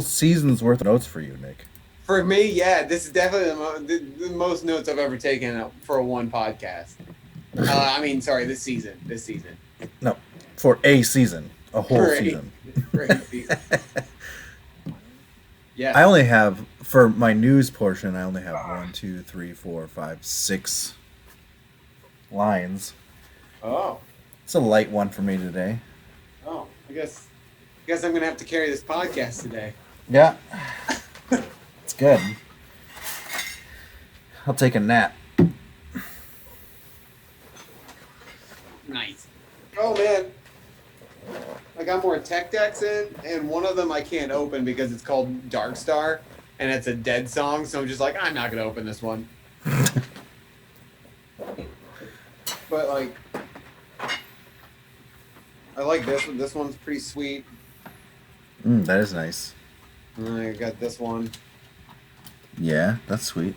season's worth of notes for you, Nick. For me, yeah, this is definitely the most notes I've ever taken for a one podcast. Sorry, this season. This season. No, for a season, a whole For a, season. for a season. I Yes. only have for my news portion. I only have one, two, three, four, five, 6 lines. Oh. It's a light one for me today. Oh. I guess I'm gonna have to carry this podcast today. Yeah, it's good. I'll take a nap. Nice. Oh man. I got more tech decks in, and one of them I can't open because it's called Dark Star, and it's a dead song. So I'm just like, I'm not gonna open this one. But like, I like this one. This one's pretty sweet. That is nice. And I got this one. Yeah, that's sweet.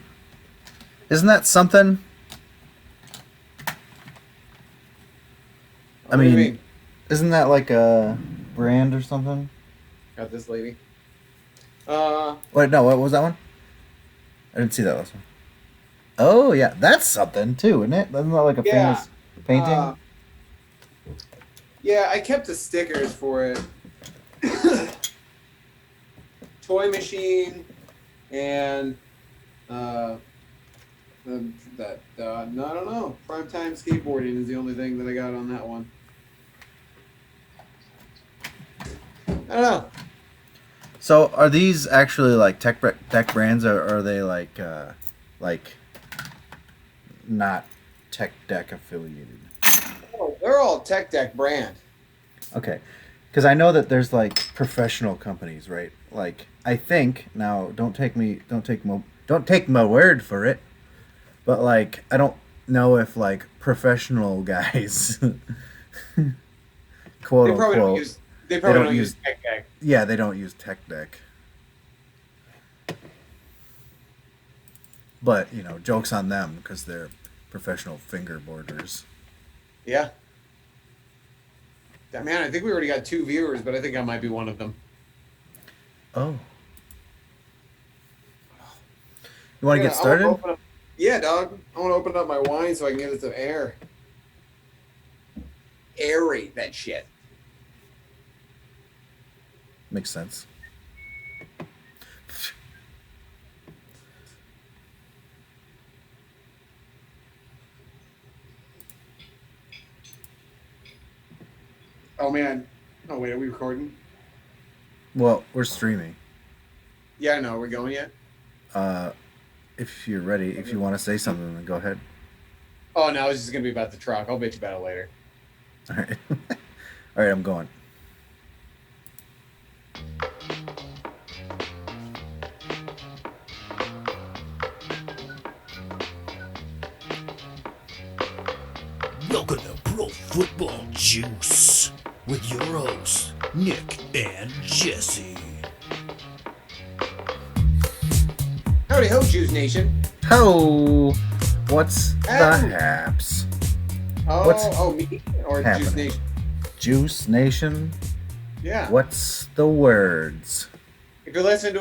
Isn't that something? What do you mean? Isn't that like a brand or something? Got this lady. Wait, no, what was that one? I didn't see that last one. Oh, yeah, that's something too, isn't it? Isn't that like a Yeah. famous painting? Yeah, I kept the stickers for it. Toy machine and no, I don't know. Primetime skateboarding is the only thing that I got on that one. I don't know. So, are these actually like tech brands, or are they like not tech deck affiliated? Oh, they're all Tech Deck brand. Okay, because I know that there's like professional companies, right? Like I think now, don't take my word for it, but like I don't know if like professional guys, quote They probably don't unquote, use. They probably don't use Tech Deck. yeah, they don't use tech deck. But jokes on them because they're professional fingerboarders. Yeah. Man, I think we already got 2 viewers, but I think I might be one of them. Oh, you want to Yeah, get started? Yeah, dog. I want to open up my wine so I can get it some air. Aerate that shit. Makes sense. Oh man. Oh wait, are we recording? Well, we're streaming. Yeah, I know. Are we going yet? Uh, if you're ready, if you want to say something, then go ahead. Oh no, it's just gonna be about the truck. I'll bitch about it later. All right. All right, I'm going. Welcome to Pro Football Juice with your hosts, Nick and Jesse. Howdy ho, Jews Nation. Ho! What's the Hey. haps? Oh, me or Jews happening? Nation? Juice Nation? Yeah. What's the words? If you're listening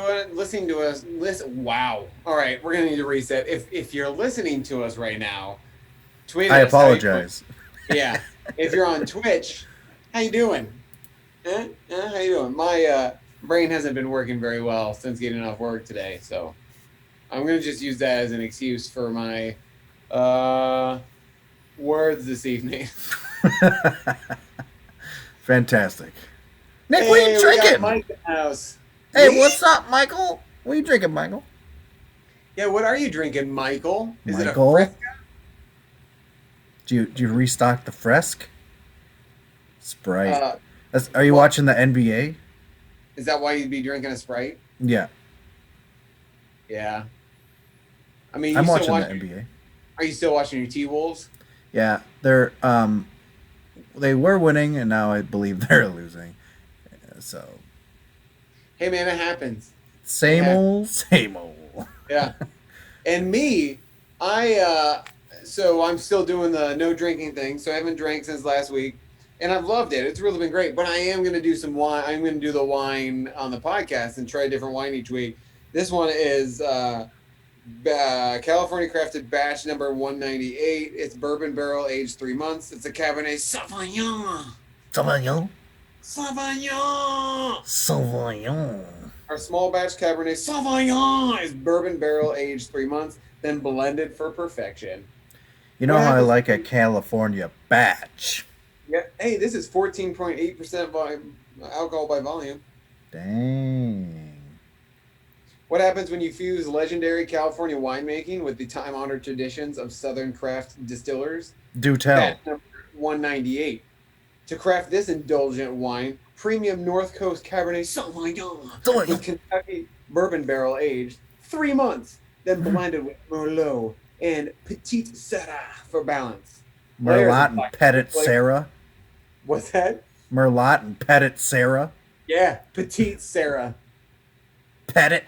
to us, listen. Wow. All right, we're gonna need to reset. If you're listening to us right now, tweet I us how you doing. apologize. Yeah. If you're on Twitch, how you doing? How you doing? My brain hasn't been working very well since getting off work today, so I'm gonna just use that as an excuse for my words this evening. Fantastic. Nick, Hey, what are you we got drinking? Mike in the house. Hey, Me? what's up, Michael? What are you drinking, Michael? Yeah, what are you drinking, Michael? Is Michael? it a Fresca? Do you restock the Fresque? Sprite. Are you what? watching the NBA? Is that why you'd be drinking a Sprite? Yeah, Yeah. I mean, I'm you watching still the watch, NBA. Are you still watching your T-Wolves? Yeah, they were winning, and now I believe they're losing. So Hey, man, it happens. same Yeah. old, same old. Yeah. And me, so I'm still doing the no drinking thing. So I haven't drank since last week. and I've loved it. It's really been great. But I am going to do some wine. I'm going to do the wine on the podcast and try a different wine each week. This one is California crafted batch number 198. It's bourbon barrel aged 3 months. It's a Cabernet Sauvignon. Sauvignon. Sauvignon. Sauvignon. Our small batch Cabernet Sauvignon is bourbon barrel aged 3 months, then blended for perfection. You know how I like a California batch. Yeah. Hey, this is 14.8% alcohol by volume. Dang. What happens when you fuse legendary California winemaking with the time-honored traditions of Southern craft distillers? Do tell. Batch number 198. To craft this indulgent wine, premium North Coast Cabernet Sauvignon with Kentucky bourbon barrel aged 3 months, then blended with Merlot and Petite Sirah for balance. Merlot and Petit Sirah. What's that? Merlot and Petit Sirah. Yeah, Petite Sirah. Petit.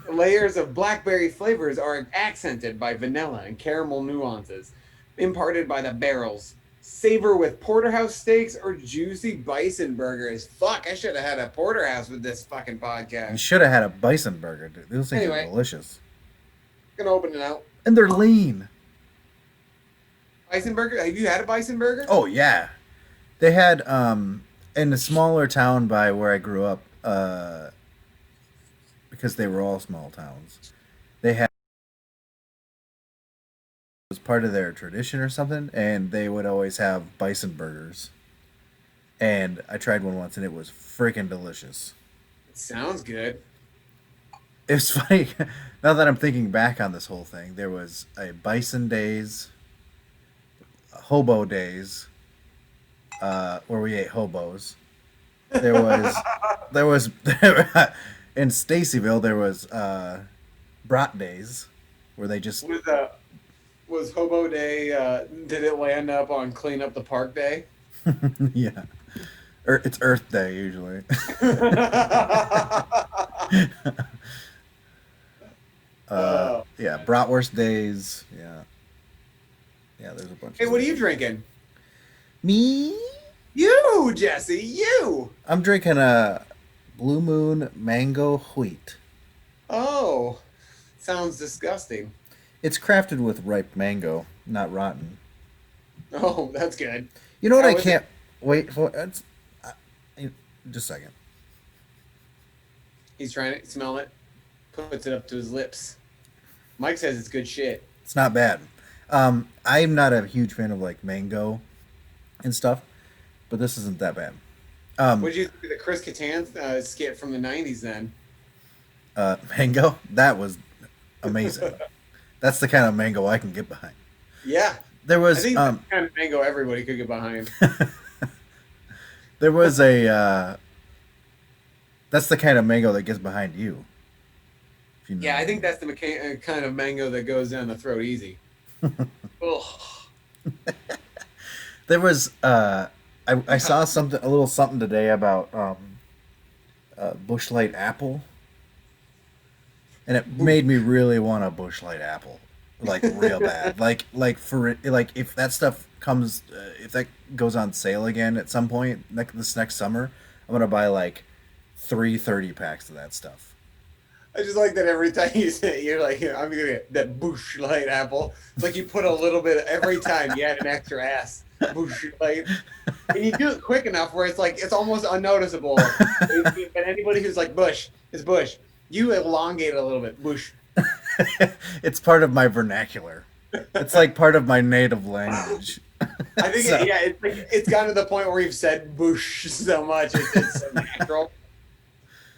Layers of blackberry flavors are accented by vanilla and caramel nuances, imparted by the barrels. Savor with porterhouse steaks or juicy bison burgers. Fuck, I should have had a porterhouse with this fucking podcast. You should have had a bison burger, dude. Those things are delicious. Gonna open it out. And they're lean. Bison burger? Have you had a bison burger? Oh yeah. They had in a smaller town by where I grew up, because they were all small towns. They had, it was part of their tradition or something, and they would always have bison burgers. And I tried one once, and it was freaking delicious. It sounds good. It's funny, now that I'm thinking back on this whole thing, there was a bison days, hobo days, where we ate hobos. There was in Stacyville, there was brat days, where they just... Was Hobo Day, did it land up on Clean Up the Park Day? Yeah. It's Earth Day, usually. Yeah, bratwurst days. Yeah. Yeah, there's a bunch. Hey, what are you drinking? Me? You, Jesse, you! I'm drinking a Blue Moon Mango Wheat. Oh, sounds disgusting. It's crafted with ripe mango, not rotten. Oh, that's good. You know what I can't wait for? Just a second. He's trying to smell it, puts it up to his lips. Mike says it's good shit. It's not bad. I'm not a huge fan of like mango and stuff, but this isn't that bad. What did you think of the Chris Kattan skit from the 90s then? Mango? That was amazing. That's the kind of mango I can get behind. Yeah. There was I think that's the kind of mango everybody could get behind. There was a that's the kind of mango that gets behind you. If you know. Yeah, I think that's the kind of mango that goes down the throat easy. Ugh. There was I saw a little something today about Busch Light apple, and it made me really want a Busch Light apple, like real bad. Like for it, like if that stuff comes, if that goes on sale again at some point this next summer, I'm gonna buy like 3 30-packs of that stuff. I just like that every time you say it, you're like, I'm gonna get that Busch Light apple. It's like you put a little bit every time you add an extra ass. Busch Light. And you do it quick enough where it's like it's almost unnoticeable. But anybody who's like Bush is Bush. You elongate it a little bit. Bush. It's part of my vernacular. It's like part of my native language. I think it's gotten to the point where you've said Bush so much it's so natural.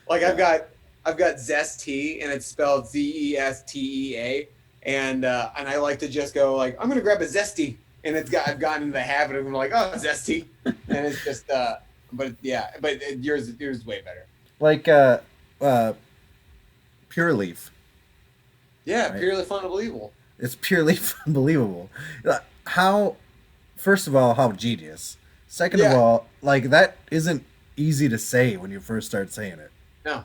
Like I've got Zestea and it's spelled Zestea and I like to just go like I'm gonna grab a Zestea and I've gotten into the habit of like oh Zestea and it's just but yours is way better. Like Pure Leaf. Yeah, right? Purely fun, unbelievable. It's purely unbelievable. First of all, how genius. Second of all, like that isn't easy to say when you first start saying it. No.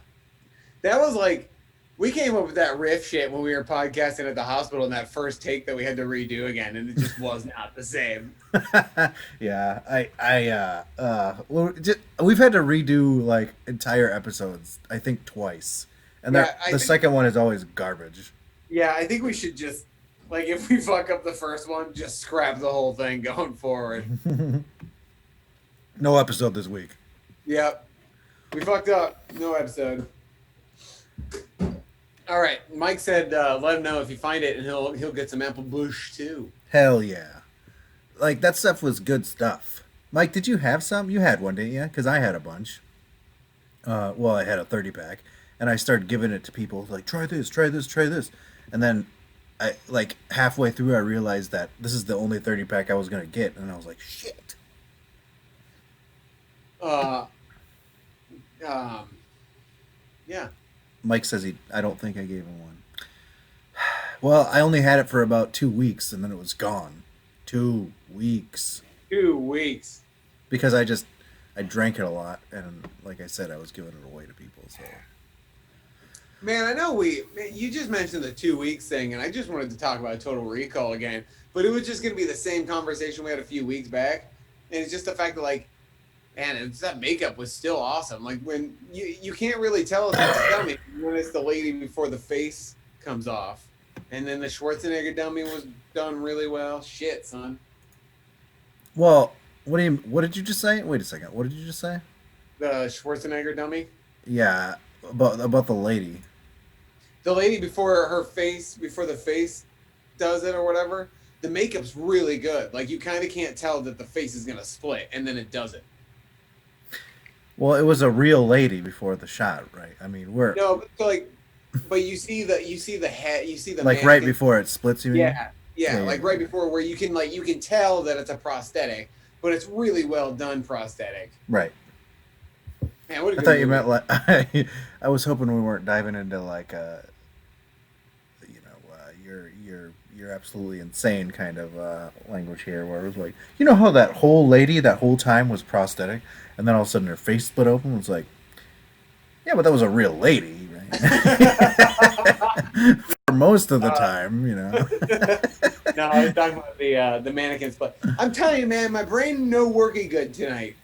That was like We came up with that riff shit when we were podcasting at the hospital in that first take that we had to redo again, and it just was not the same. Yeah, we've had to redo like entire episodes, I think twice, and Yeah, the second one is always garbage. Yeah, I think we should just like if we fuck up the first one, just scrap the whole thing going forward. No episode this week. Yep, we fucked up. No episode. All right, Mike said let him know if you find it, and he'll get some apple bush too. Hell yeah, like that stuff was good stuff. Mike, did you have some? You had one, didn't you? Because I had a bunch. Well, I had a 30-pack, and I started giving it to people like, try this, try this, try this, and then I like halfway through I realized that this is the only 30-pack I was gonna get, and I was like, shit. Uh, yeah. Mike says I don't think I gave him one. Well, I only had it for about 2 weeks, and then it was gone. 2 weeks. 2 weeks. Because I drank it a lot, and like I said, I was giving it away to people. So, man, I know you just mentioned the 2 weeks thing, and I just wanted to talk about Total Recall again, but it was just going to be the same conversation we had a few weeks back, and it's just the fact that like, man, that makeup was still awesome. Like when you can't really tell if it's a dummy when it's the lady before the face comes off, and then the Schwarzenegger dummy was done really well. Shit, son. well, what did you just say? Wait a second. What did you just say? The Schwarzenegger dummy. Yeah, about the lady. The lady before the face does it or whatever. The makeup's really good. Like you kind of can't tell that the face is gonna split, and then it does it. Well, it was a real lady before the shot, right? I mean, but you see the head, you see the like mannequin. right before it splits. You mean? Yeah, like right before where you can tell that it's a prosthetic, but it's really well done prosthetic. Right. Man, what a I good thought you movie. meant like I was hoping we weren't diving into like you're absolutely insane kind of language here, where it was like, you know how that whole lady that whole time was prosthetic, and then all of a sudden her face split open. It's like, yeah, but that was a real lady, right? For most of the time, you know. No, I was talking about the mannequin split. I'm telling you, man, my brain no working good tonight.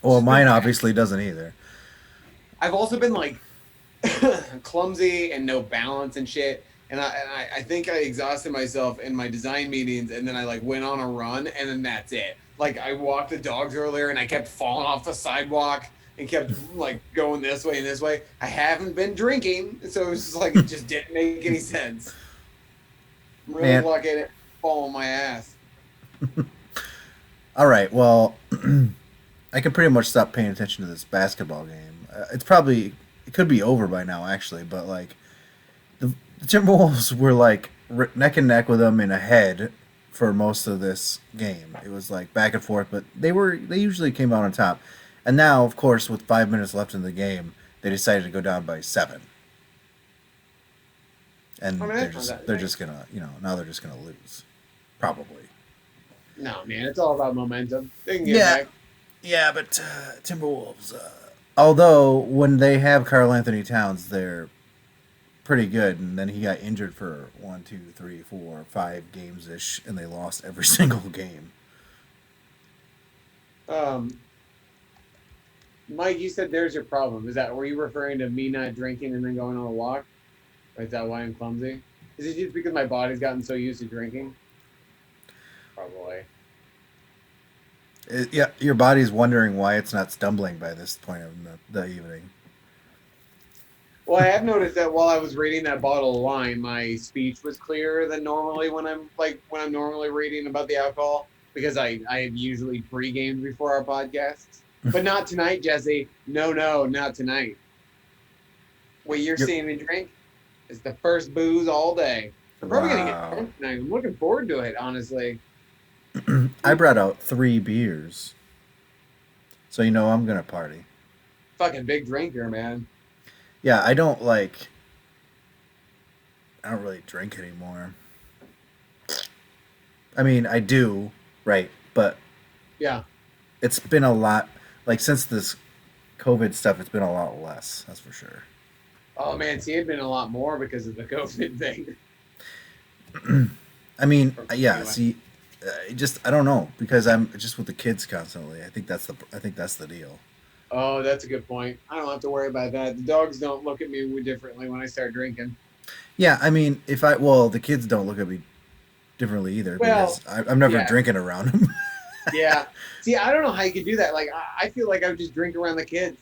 Well, mine obviously doesn't either. I've also been like clumsy and no balance and shit. And I think I exhausted myself in my design meetings, and then I like went on a run, and then that's it. Like I walked the dogs earlier, and I kept falling off the sidewalk and kept like going this way and this way. I haven't been drinking, so it was just like it just didn't make any sense. I'm really lucky I didn't fall on my ass. All right, well, I can pretty much stop paying attention to this basketball game. It could be over by now, actually, but like the Timberwolves were like neck and neck with them in a head for most of this game. It was like back and forth, but they usually came out on top. And now, of course, with 5 minutes left in the game, they decided to go down by 7. And they're just gonna now they're just gonna lose, probably. No, man, it's all about momentum. They can get back. Yeah, but Timberwolves. Although when they have Karl Anthony Towns, they're pretty good, and then he got injured for 1, 2, 3, 4, 5 games ish, and they lost every single game. Mike, you said there's your problem. Were you referring to me not drinking and then going on a walk? Or is that why I'm clumsy? Is it just because my body's gotten so used to drinking? Probably. Yeah, your body's wondering why it's not stumbling by this point of the evening. Well, I have noticed that while I was reading that bottle of wine, my speech was clearer than normally when I'm normally reading about the alcohol, because I have usually pre-gamed before our podcasts. But not tonight, Jesse. No, not tonight. What you're seeing me drink is the first booze all day. I'm probably gonna get drunk tonight. I'm looking forward to it, honestly. I brought out 3 beers, so I'm gonna party. Fucking big drinker, man. Yeah, I don't really drink anymore. I mean, I do, right? But yeah, it's been a lot. Like since this COVID stuff, it's been a lot less. That's for sure. Oh man, see, it'd been a lot more because of the COVID thing. I mean, yeah. Anyway. See, just I don't know because I'm just with the kids constantly. I think that's the deal. Oh, that's a good point. I don't have to worry about that. The dogs don't look at me differently when I start drinking. Yeah, I mean, if I well, the kids don't look at me differently either Well, because I'm never yeah, drinking around them. yeah. See, I don't know how you could do that. Like, I feel like I would just drink around the kids,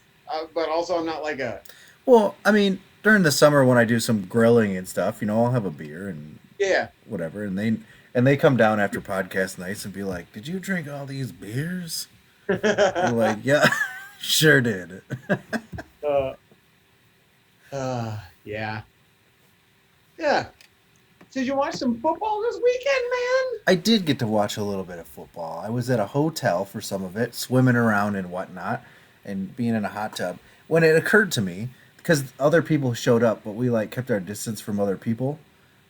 but also I'm not like a Well, I mean, during the summer when I do some grilling and stuff, I'll have a beer and yeah. whatever, and they come down after podcast nights and be like, "Did you drink all these beers?" We're like, "Yeah, sure did." uh, yeah, yeah. Did you watch some football this weekend, man? I did get to watch a little bit of football. I was at a hotel for some of it, swimming around and whatnot, and being in a hot tub. When it occurred to me, because other people showed up, but we like kept our distance from other people,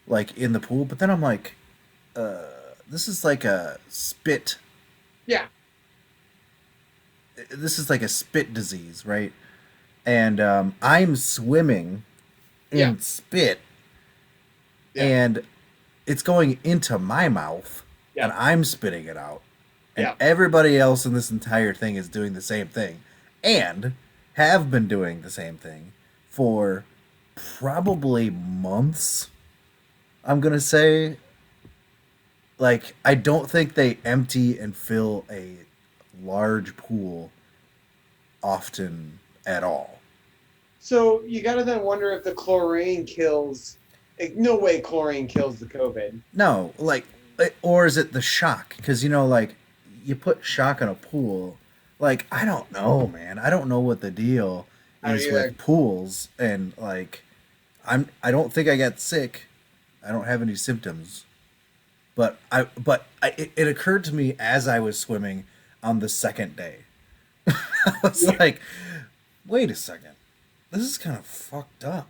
like in the pool. But then I'm like, this is like a spit. Yeah, This is like a spit disease, right? And I'm swimming yeah, in spit, yeah, and it's going into my mouth, and yeah, I'm spitting it out. And yeah. everybody else in this entire thing is doing the same thing and have been doing the same thing for probably months. I'm going to say, like, I don't think they empty and fill a large pool often at all. So you got to then wonder if the chlorine kills. Like, no way chlorine kills the COVID. No, like, or is it the shock? Because, like, you put shock in a pool. Like, I don't know, man. I don't know what the deal I don't is either. with pools. And, like, I don't think I got sick. I don't have any symptoms. It occurred to me as I was swimming on the second day. I was like, wait a second. This is kind of fucked up.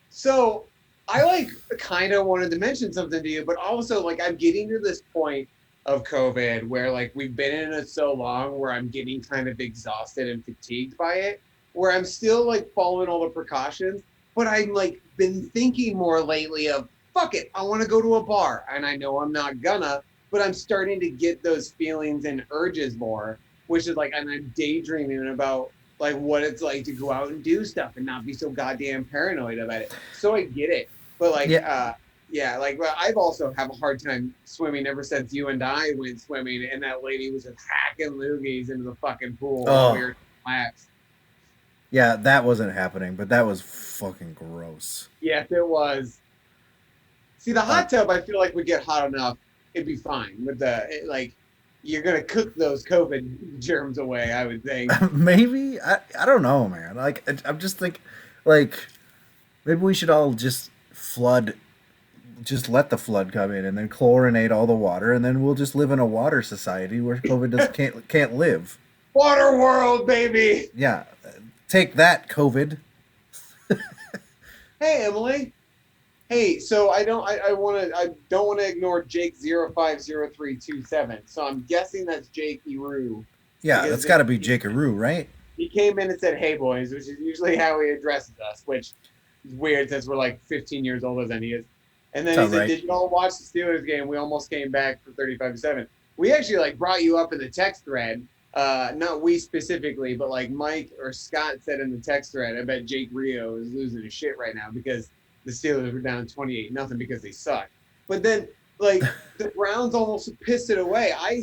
So I like kind of wanted to mention something to you, but also like I'm getting to this point of COVID where like we've been in it so long where I'm getting kind of exhausted and fatigued by it, where I'm still like following all the precautions, but I'm like been thinking more lately of fuck it, I want to go to a bar. And I know I'm not gonna, but I'm starting to get those feelings and urges more, which is like, and I'm daydreaming about like what it's like to go out and do stuff and not be so goddamn paranoid about it. So I get it. But like, Yeah. yeah, like well, I've also have a hard time swimming ever since you and I went swimming, and that lady was just hacking loogies into the fucking pool while we Oh, were laps. yeah, that wasn't happening, but that was fucking gross. Yes, it was. See, the Uh, hot tub, I feel like would get hot enough, it'd be fine. With like, you're gonna cook those COVID germs away, I would think. maybe I don't know, man. Like I'm just think, like maybe we should all just flood, just let the flood come in and then chlorinate all the water, and then we'll just live in a water society where COVID does can't live. Water world, baby. Yeah, take that, COVID. Hey, Emily. Hey, so I don't want to ignore Jake 050327. So I'm guessing that's Jake Eru Yeah, because that's got to be Jakaroo, right? he came in and said, "Hey boys," which is usually how he addresses us, which is weird since we're like 15 years older than he is. And then he Sounds said, right. "Did you all watch the Steelers game? We almost came back for 35-7." We actually like brought you up in the text thread. Not we specifically, but like Mike or Scott said in the text thread, I bet Jake Rio is losing his shit right now because the Steelers were down 28-0 because they suck. But then like the Browns almost pissed it away. I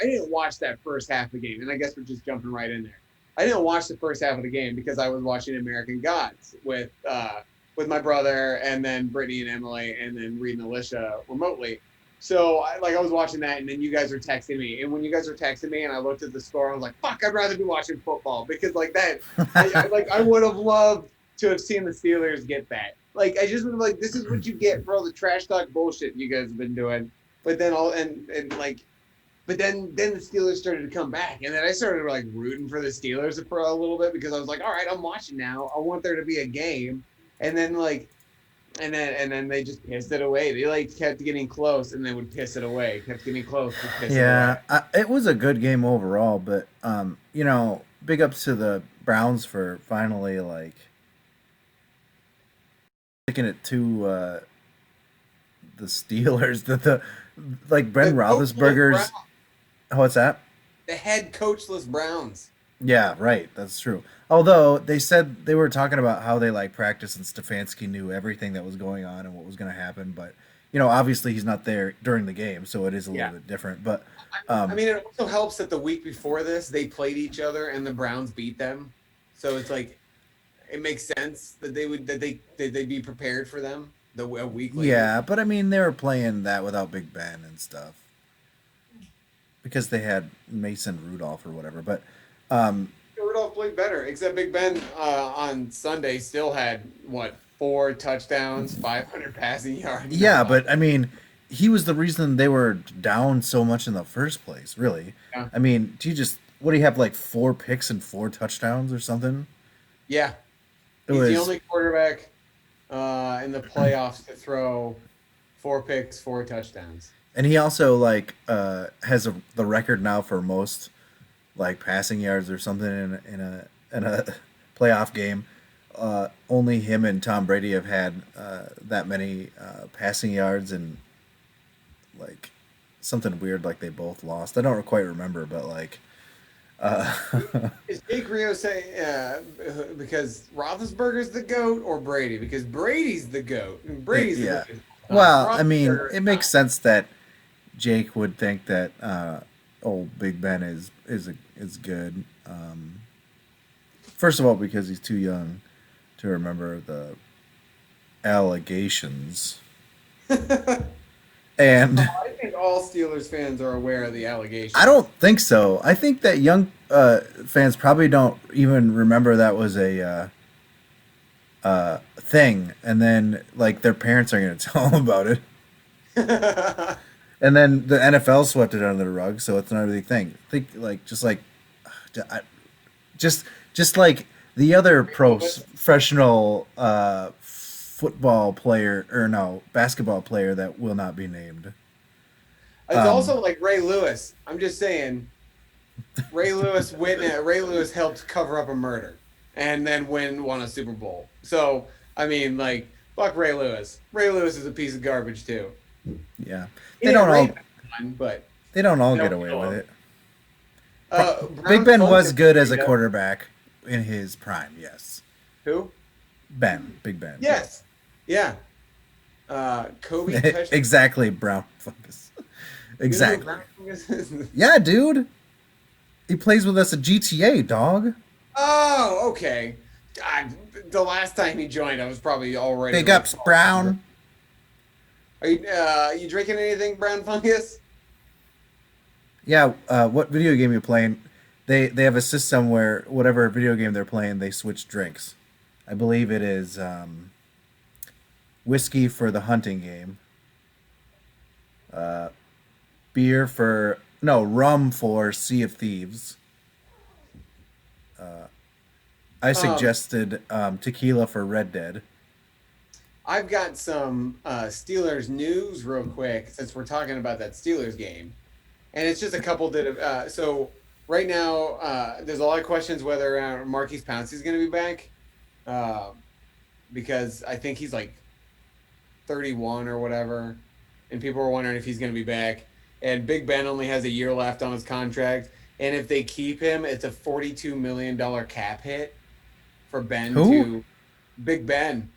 didn't watch that first half of the game, and I guess we're just jumping right in there. I didn't watch the first half of the game because I was watching American Gods with my brother and then Brittany and Emily and then Reed and Alicia remotely. So I was watching that, and then you guys were texting me. And when you guys were texting me, and I looked at the score, I was like, "Fuck! I'd rather be watching football because like that, I would have loved to have seen the Steelers get that. Like I just would have like, this is what you get for all the trash talk bullshit you guys have been doing. But then but then the Steelers started to come back, and then I started like rooting for the Steelers for a little bit because I was like, all right, I'm watching now. I want there to be a game, and then and then they just pissed it away. They like kept getting close, and they would piss it away. Kept getting close, would piss it away. Yeah, it was a good game overall, but big ups to the Browns for finally like taking it to the Steelers. The like Ben The coachless Roethlisberger's. Browns. Oh, what's that? The head coachless Browns. Yeah, right. That's true. Although they said they were talking about how they like practice and Stefanski knew everything that was going on and what was going to happen, but obviously he's not there during the game, so it is a Yeah. little bit different. But I mean, it also helps that the week before this, they played each other and the Browns beat them. So it's like it makes sense that they'd be prepared for them a week later. yeah, but I mean they were playing that without Big Ben and stuff because they had Mason Rudolph or whatever. But Rudolph played better, except Big Ben on Sunday still had what 4 touchdowns, 500 passing yards. yeah, but I mean he was the reason they were down so much in the first place. Really, Yeah. I mean, what do you have like 4 picks and 4 touchdowns or something? Yeah, It he's was the only quarterback in the playoffs to throw 4 picks, 4 touchdowns. And he also like has the record now for most like passing yards or something in a playoff game. Only him and Tom Brady have had that many passing yards and like something weird like they both lost. I don't quite remember, but like uh, Is Jake Rio saying because Roethlisberger's the GOAT or Brady? Because Brady's the GOAT. And Brady's yeah. the GOAT. Well, I mean, Roethlisberger's it makes not. sense that Jake would think that old Big Ben is good. First of all, because he's too young to remember the allegations, and I think all Steelers fans are aware of the allegations. I don't think so. I think that young fans probably don't even remember that was a thing, and then like their parents are going to tell them about it. And then the NFL swept it under the rug, so it's not a big thing. Think like I- just like the other professional football player or no basketball player that will not be named. It's also like Ray Lewis. I'm just saying, Ray Lewis Ray Lewis helped cover up a murder, and then won a Super Bowl. So I mean, like, fuck Ray Lewis. Ray Lewis is a piece of garbage too. Yeah, He they didn't don't all rape anyone, but they don't all they get don't away kill with him. it. Brown Big Ben was Focus- good as a quarterback in his prime. Yes, Who? Big Ben. Yes. Yeah. Kobe touched. Exactly, Brown fungus. You know Exactly. who Brown is? Yeah, dude. He plays with us at GTA, dog. Oh, okay. God, the last time he joined, I was probably already. Big ups, Brown. Are you drinking anything, Brown Fungus? Yeah, what video game you playing? They have a system where whatever video game they're playing, they switch drinks. I believe it is whiskey for the hunting game. Beer for no rum for Sea of Thieves. I suggested tequila for Red Dead. I've got some Steelers news real quick since we're talking about that Steelers game, and it's just a couple that have. So right now, there's a lot of questions whether Marquise Pouncey is going to be back, because I think he's like 31 or whatever, and people are wondering if he's going to be back. And Big Ben only has a year left on his contract, and if they keep him, it's a $42 million cap hit for Ben Who? to Big Ben.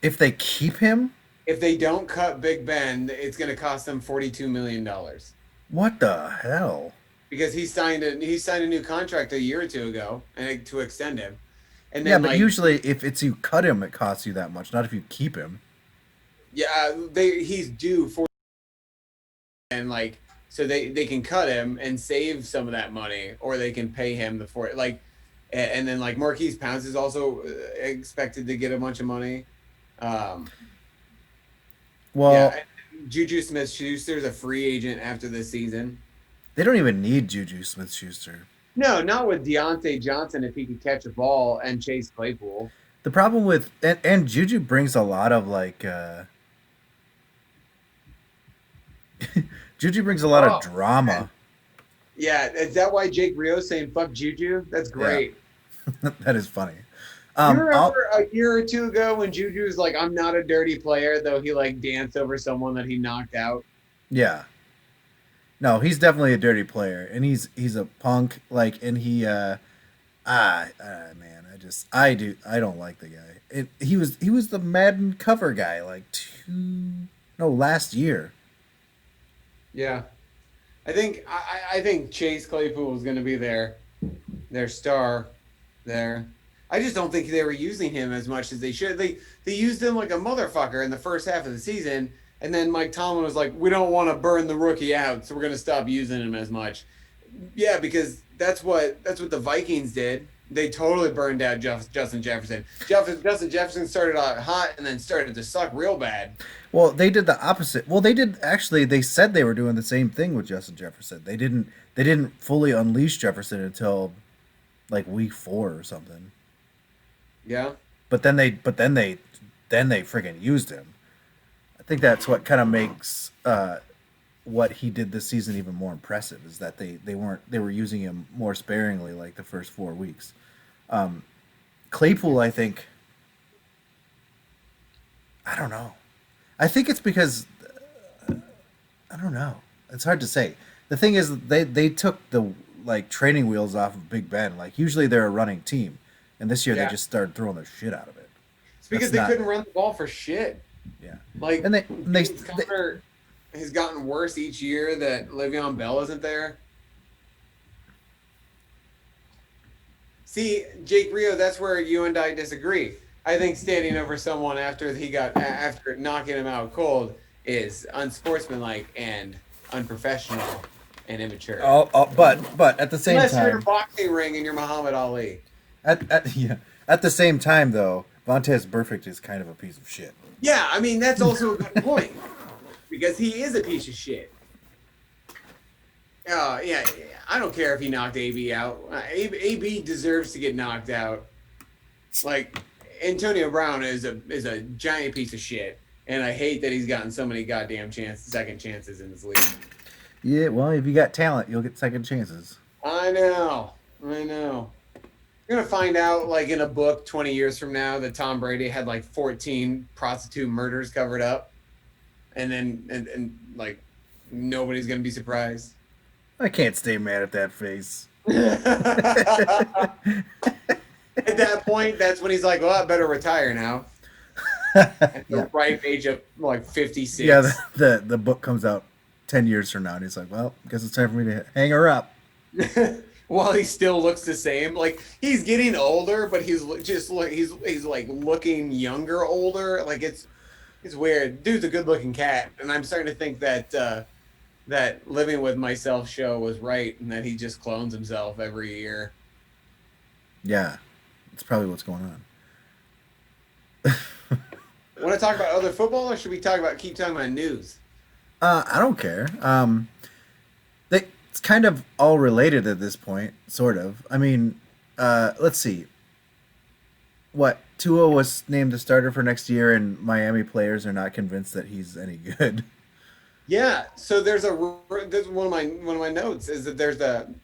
If they keep him, If they don't cut Big Ben, it's going to cost them $42 million what the hell? because he signed a new contract a year or two ago and to extend him. And Yeah, then but like, usually if it's you cut him, it costs you that much. Not if you keep him. yeah, he's due for, and like so they can cut him and save some of that money, or they can pay him and then like Marquise Pouncey is also expected to get a bunch of money. Well, Yeah, Juju Smith-Schuster's a free agent after this season. they don't even need Juju Smith-Schuster. No, not with Deontay Johnson if he could catch a ball and Chase Claypool. The problem with and Juju brings a lot of like Juju brings a lot of drama. Yeah, is that why Jake Rio's saying fuck Juju? That's great. That is funny. You I'll remember a year or two ago when Juju was like, "I'm not a dirty player," though he like danced over someone that he knocked out. yeah. No, he's definitely a dirty player, and he's a punk. Like, and man, I don't like the guy. He was the Madden cover guy like last year. Yeah, I think Chase Claypool was going to be their star there. I just don't think they were using him as much as they should. They used him like a motherfucker in the first half of the season, and then Mike Tomlin was like, "We don't want to burn the rookie out, so we're going to stop using him as much." Yeah, because that's what the Vikings did. They totally burned out Justin Jefferson. Justin Jefferson started out hot and then started to suck real bad. Well, they did the opposite. Well, they did actually. They said they were doing the same thing with Justin Jefferson. They didn't. They didn't fully unleash Jefferson until like week 4 or something. Yeah. Then they friggin' used him. I think that's what kind of makes what he did this season even more impressive is that they were using him more sparingly like the first 4 weeks. Claypool, I think. I don't know. I think it's because I don't know. It's hard to say. The thing is, they took the like training wheels off of Big Ben. Like usually they're a running team, and this year they just started throwing the shit out of it. It's because they couldn't run the ball for shit. Yeah, like and they has gotten worse each year that Le'Veon Bell isn't there. See, Jake Rio, that's where you and I disagree. I think standing over someone after knocking him out cold is unsportsmanlike and unprofessional and immature. But at the same Unless time, you're in a boxing ring and you're Muhammad Ali. At the same time though, Vontez Burfict is kind of a piece of shit. Yeah, I mean that's also a good point because he is a piece of shit. Yeah, I don't care if he knocked AB out. AB deserves to get knocked out. Like Antonio Brown is a giant piece of shit, and I hate that he's gotten so many goddamn second chances in this league. Yeah, well, if you got talent, you'll get second chances. I know. You're gonna find out, like in a book 20 years from now, that Tom Brady had like 14 prostitute murders covered up, and then like nobody's gonna be surprised. I can't stay mad at that face. At that point, that's when he's like, "Well, I better retire now." At the ripe age of like 56. Yeah, the book comes out 10 years from now, and he's like, "Well, I guess it's time for me to hang her up." While he still looks the same, like he's getting older, but he's just like he's like looking younger, older. Like it's weird. Dude's a good-looking cat, and I'm starting to think that that Living with Myself show was right, and that he just clones himself every year. Yeah, that's probably what's going on. Want to talk about other football, or should we keep talking about news? I don't care. It's kind of all related at this point, sort of. I mean, let's see. What, Tua was named the starter for next year, and Miami players are not convinced that he's any good. Yeah, so there's one of my notes is that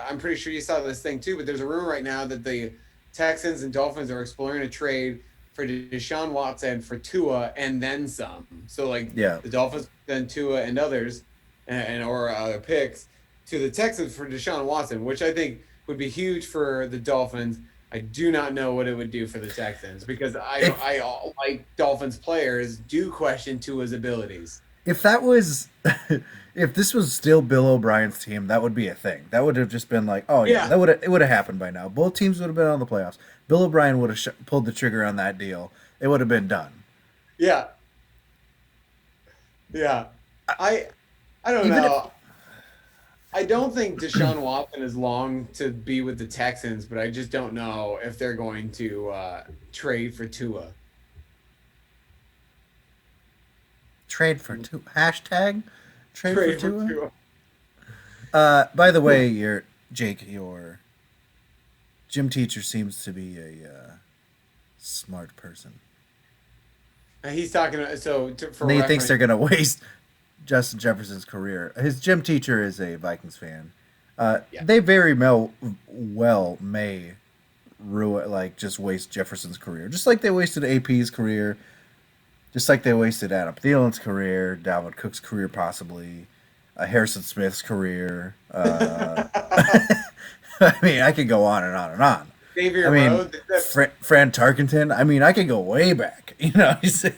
I'm pretty sure you saw this thing too, but there's a rumor right now that the Texans and Dolphins are exploring a trade for Deshaun Watson for Tua and then some. So the Dolphins, then Tua and others, or other picks to the Texans for Deshaun Watson, which I think would be huge for the Dolphins. I do not know what it would do for the Texans because I like Dolphins players do question Tua's abilities. If that was, if this was still Bill O'Brien's team, that would be a thing. That would have just been like, oh yeah, it would have happened by now. Both teams would have been on the playoffs. Bill O'Brien would have pulled the trigger on that deal. It would have been done. Yeah. I don't know. I don't think Deshaun Watson is long to be with the Texans, but I just don't know if they're going to trade for Tua. Trade for Tua. Hashtag trade for Tua. By the way, your gym teacher seems to be a smart person. He's talking. For he thinks they're gonna waste Justin Jefferson's career. His gym teacher is a Vikings fan. They very well may just waste Jefferson's career, just like they wasted AP's career, just like they wasted Adam Thielen's career, Dalvin Cook's career, possibly Harrison Smith's career. I mean, I could go on and on and on. Xavier I mean, Rhodes. Fran Tarkenton. I mean, I could go way back. Isn't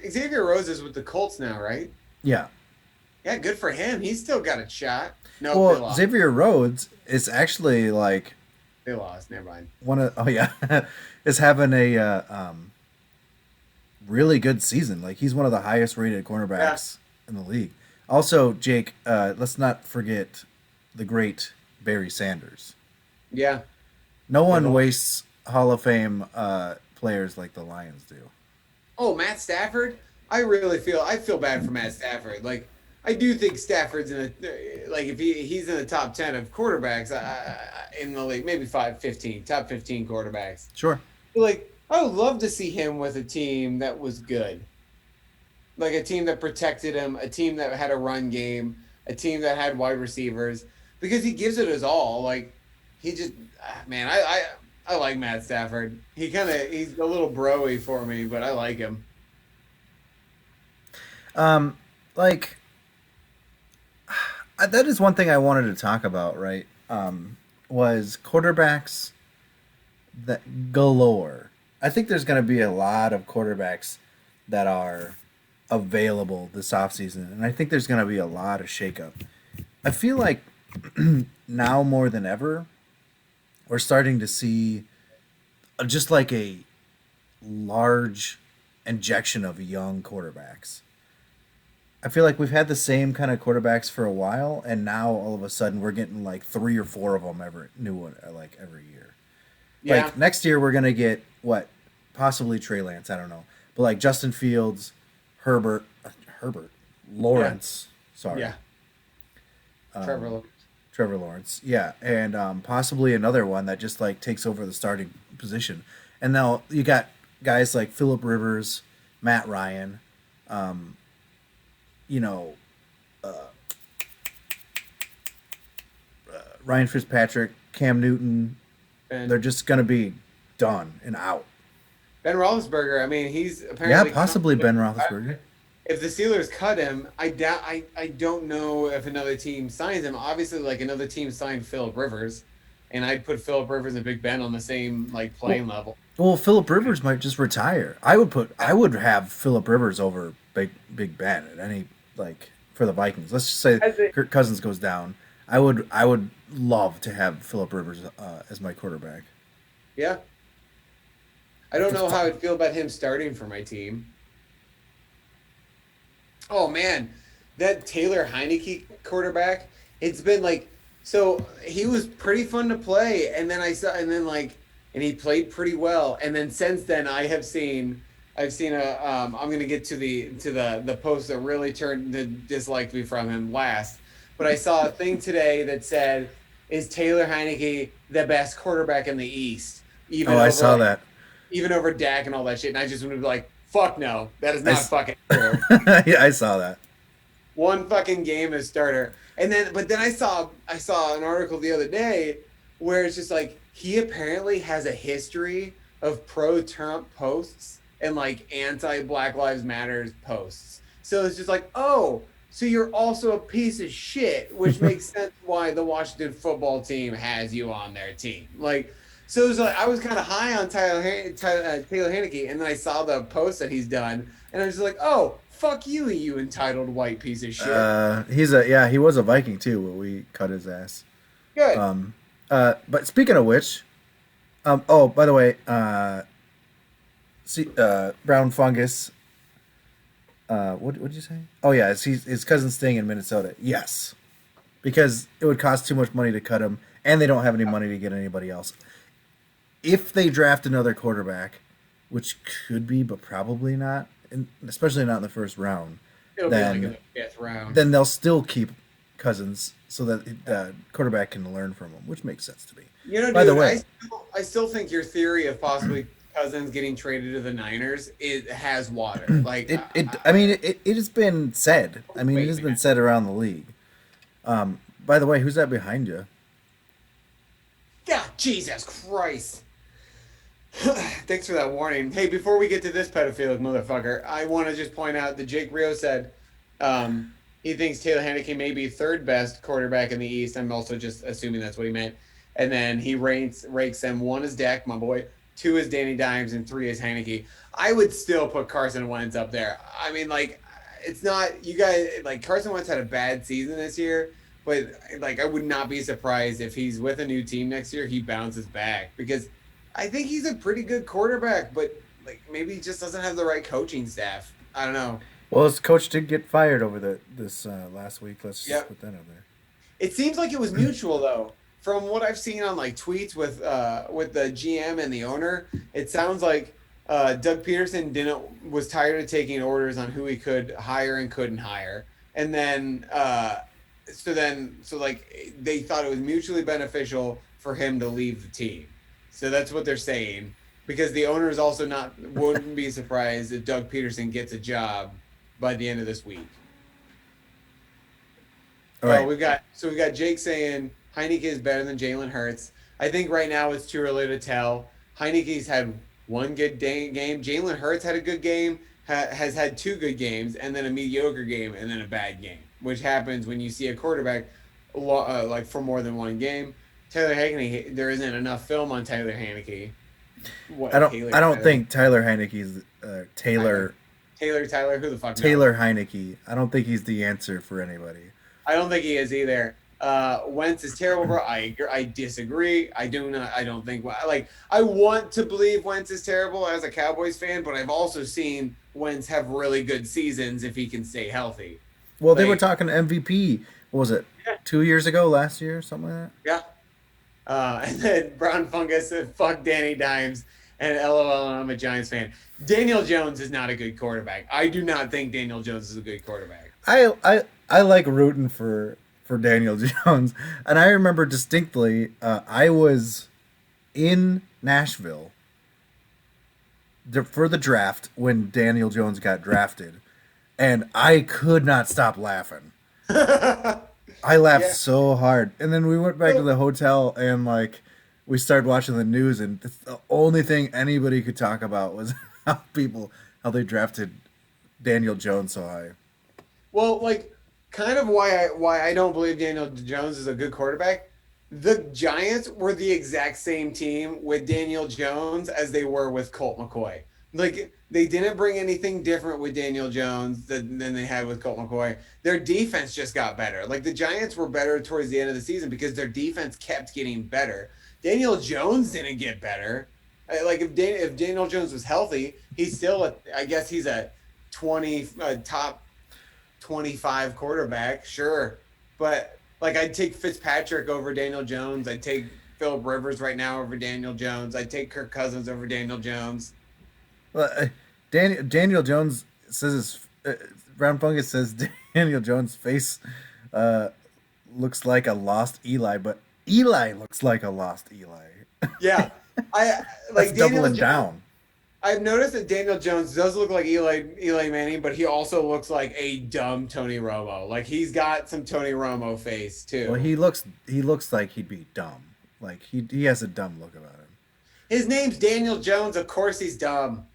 Xavier Rhodes is with the Colts now, right? Yeah. Yeah, good for him. He's still got a shot. No, they lost. Xavier Rhodes is actually like They lost. Never mind. is having a really good season. Like he's one of the highest rated cornerbacks in the league. Also, Jake, let's not forget the great Barry Sanders. Yeah. No one wastes Hall of Fame players like the Lions do. Oh, Matt Stafford. I feel bad for Matt Stafford. Like I do think Stafford's if he's in the top 10 of quarterbacks in the league, maybe top 15 quarterbacks. Sure. But like I would love to see him with a team that was good. Like a team that protected him, a team that had a run game, a team that had wide receivers, because he gives it his all. Like he just, man, I like Matt Stafford. He's a little bro-y for me, but I like him. That is one thing I wanted to talk about, right? Was quarterbacks that galore. I think there's going to be a lot of quarterbacks that are available this offseason, and I think there's going to be a lot of shakeup. I feel like now more than ever, we're starting to see just like a large injection of young quarterbacks. I feel like we've had the same kind of quarterbacks for a while, and now all of a sudden we're getting like 3 or 4 of them every year. Yeah. Like next year we're gonna get possibly Trey Lance, I don't know, but like Justin Fields, Herbert, Lawrence. Yeah. Sorry. Yeah. Trevor Lawrence. Yeah, and possibly another one that just like takes over the starting position. And now you got guys like Phillip Rivers, Matt Ryan. Ryan Fitzpatrick, Cam Newton, they're just going to be done and out. Ben Roethlisberger, I mean, he's apparently... Yeah, possibly Ben Roethlisberger. If the Steelers cut him, I don't know if another team signs him. Obviously, like another team signed Phillip Rivers, and I'd put Phillip Rivers and Big Ben on the same playing level. Well, Phillip Rivers might just retire. I would have Phillip Rivers over Big Ben at any for the Vikings. Let's just say Kirk Cousins goes down. I would love to have Phillip Rivers as my quarterback. Yeah. I don't know how I'd feel about him starting for my team. Oh man, that Taylor Heineke quarterback. It's been so he was pretty fun to play, and then and he played pretty well, and then since then I've seen I'm gonna get to the post that really disliked me from him last, but I saw a thing today that said, "Is Taylor Heineke the best quarterback in the East?" I saw that. Even over Dak and all that shit, and I just want to be like, "Fuck no, that is not fucking true." Yeah, I saw that. One fucking game as starter, but then I saw an article the other day where it's just like he apparently has a history of pro-Trump posts and anti-Black Lives Matter posts. So it's just like, oh, so you're also a piece of shit, which makes sense why the Washington football team has you on their team. So it was I was kind of high on Taylor Heineke, and then I saw the post that he's done, and I was just like, oh, fuck you, you entitled white piece of shit. He was a Viking too, but we cut his ass. Good. But speaking of which, by the way, brown fungus. What did you say? Oh yeah, his cousin's staying in Minnesota. Yes, because it would cost too much money to cut him, and they don't have any money to get anybody else. If they draft another quarterback, which could be, but probably not, and especially not in the first round, It'll be in the 5th round. Then they'll still keep Cousins so that the quarterback can learn from him, which makes sense to me. By the way, I still think your theory of possibly Cousins getting traded to the Niners has water. It has been said. I mean, it has been said around the league. By the way, who's that behind you? God, Jesus Christ. Thanks for that warning. Hey, before we get to this pedophilic motherfucker, I want to just point out that Jake Rio said he thinks Taylor Heineke may be third best quarterback in the East. I'm also just assuming that's what he meant. And then he ranks them. One is Dak, my boy. Two is Danny Dimes, and three is Heineke. I would still put Carson Wentz up there. I mean, like, it's not you guys like Carson Wentz had a bad season this year, but like I would not be surprised if he's with a new team next year, he bounces back because I think he's a pretty good quarterback, but like maybe he just doesn't have the right coaching staff. I don't know. Well, his coach did get fired over this last week. Let's just put that out there. It seems like it was mutual though. From what I've seen on like tweets with the GM and the owner, it sounds like Doug Peterson was tired of taking orders on who he could hire and couldn't hire, and then so like they thought it was mutually beneficial for him to leave the team. So that's what they're saying, because the owner is also wouldn't be surprised if Doug Peterson gets a job by the end of this week. All right. We've got Jake saying Heineke is better than Jalen Hurts. I think right now it's too early to tell. Heineke's had one good game. Jalen Hurts had a good game, has had two good games, and then a mediocre game, and then a bad game, which happens when you see a quarterback like for more than one game. Taylor Heineke, there isn't enough film on Taylor Heineke. I don't think Taylor Heineke's Taylor. Tyler, who the fuck? Taylor Heineke. I don't think he's the answer for anybody. I don't think he is either. Wentz is terrible, bro. I disagree. I don't think like I want to believe Wentz is terrible as a Cowboys fan, but I've also seen Wentz have really good seasons if he can stay healthy. Well, they were talking MVP. What was it? Yeah. 2 years ago, last year, something like that. Yeah. And then Brown Fungus said, "Fuck Danny Dimes," and LOL. I'm a Giants fan. Daniel Jones is not a good quarterback. I do not think Daniel Jones is a good quarterback. I like rooting for Daniel Jones, and I remember distinctly I was in Nashville for the draft when Daniel Jones got drafted, and I could not stop laughing. I laughed so hard, and then we went back to the hotel and like we started watching the news, and the only thing anybody could talk about was how they drafted Daniel Jones so high. Well, like, kind of why I don't believe Daniel Jones is a good quarterback. The Giants were the exact same team with Daniel Jones as they were with Colt McCoy. Like, they didn't bring anything different with Daniel Jones than they had with Colt McCoy. Their defense just got better. Like, the Giants were better towards the end of the season because their defense kept getting better. Daniel Jones didn't get better. Like, if Daniel Jones was healthy, he's still I guess he's a top 25 quarterback, sure. But, like, I'd take Fitzpatrick over Daniel Jones. I'd take Phillip Rivers right now over Daniel Jones. I'd take Kirk Cousins over Daniel Jones. Well, Daniel Jones says Brown Fungus says Daniel Jones' face looks like a lost Eli, but Eli looks like a lost Eli. Yeah, I like That's doubling down. I've noticed that Daniel Jones does look like Eli Manning, but he also looks like a dumb Tony Romo. Like, he's got some Tony Romo face too. Well, he looks like he'd be dumb. Like he has a dumb look about him. His name's Daniel Jones. Of course he's dumb.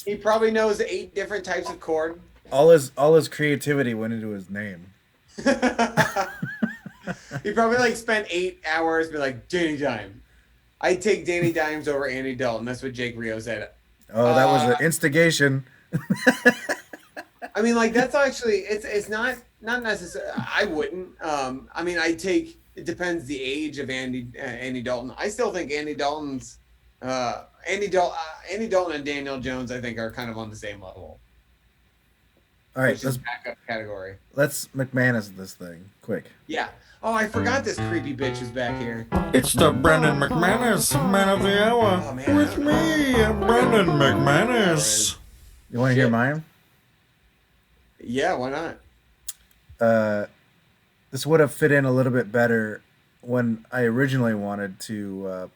He probably knows 8 different types of corn. All his creativity went into his name. He probably like spent 8 hours be like, Danny Dimes. I'd take Danny Dimes over Andy Dalton. That's what Jake Rio said. Oh, that was an instigation. I mean, like, that's actually it's not necessary. I wouldn't. I mean, it depends the age of Andy Dalton. I still think Andy Dalton and Daniel Jones, I think, are kind of on the same level. All right, let's back up category. Let's McManus this thing quick. Yeah. Oh, I forgot this creepy bitch is back here. It's the Brendan McManus Man of the Hour with me, Brendan McManus. You want to hear mine? Yeah, why not? This would have fit in a little bit better when I originally wanted to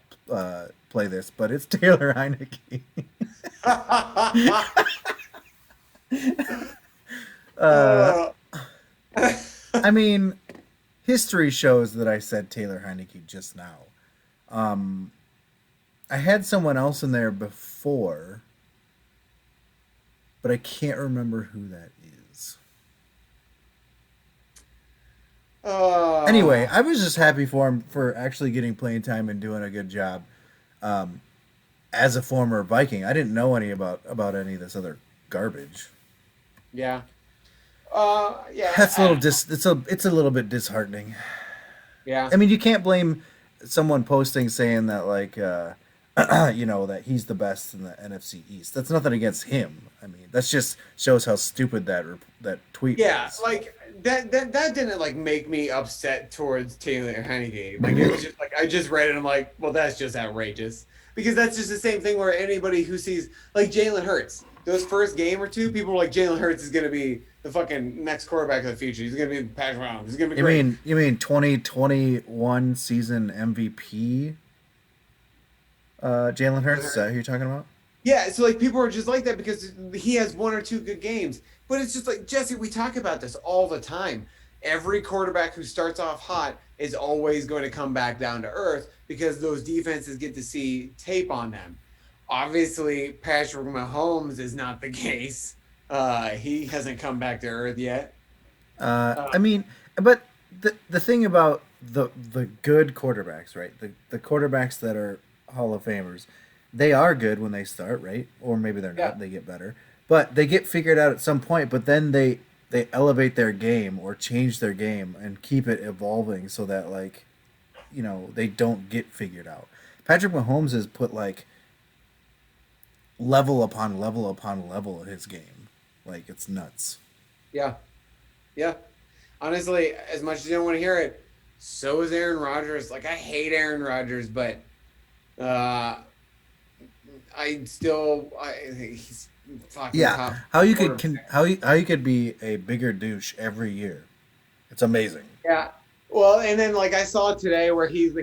play this, but it's Taylor Heineke. I mean, history shows that I said Taylor Heineke just now. I had someone else in there before, but I can't remember who that is. Anyway, I was just happy for him for actually getting playing time and doing a good job. Um, as a former Viking, I didn't know any about any of this other garbage. yeah. Yeah. That's a little it's a little bit disheartening. Yeah. I mean, you can't blame someone posting saying that like that he's the best in the NFC East. That's nothing against him. I mean, that's just shows how stupid that tweet Yeah, was. like that didn't like make me upset towards Taylor Heineke. Like it was just like I just read it and I'm like, well, that's just outrageous. Because that's just the same thing where anybody who sees like Jalen Hurts, those first game or two, people were like Jalen Hurts is gonna be the fucking next quarterback of the future. He's gonna be Patrick Mahomes. He's gonna be You great. mean 2021 season MVP Jalen Hurts? Is that who you're talking about? Yeah, so like people are just like that because he has one or two good games. But it's just like Jesse, we talk about this all the time. Every quarterback who starts off hot is always going to come back down to earth because those defenses get to see tape on them. Obviously, Patrick Mahomes is not the case. He hasn't come back to earth yet. I mean, but the thing about the good quarterbacks, right? The quarterbacks that are Hall of Famers, they are good when they start, right? Or maybe they're not. Yeah. They get better, but they get figured out at some point. But then they elevate their game or change their game and keep it evolving so that like, they don't get figured out. Patrick Mahomes has put like level upon level upon level of his game. Like it's nuts. Yeah. Yeah. Honestly, as much as you don't want to hear it, so is Aaron Rodgers. Like, I hate Aaron Rodgers, but he's fucking Yeah, top. how you could be a bigger douche every year. It's amazing. Yeah. Well, and then like I saw today where he's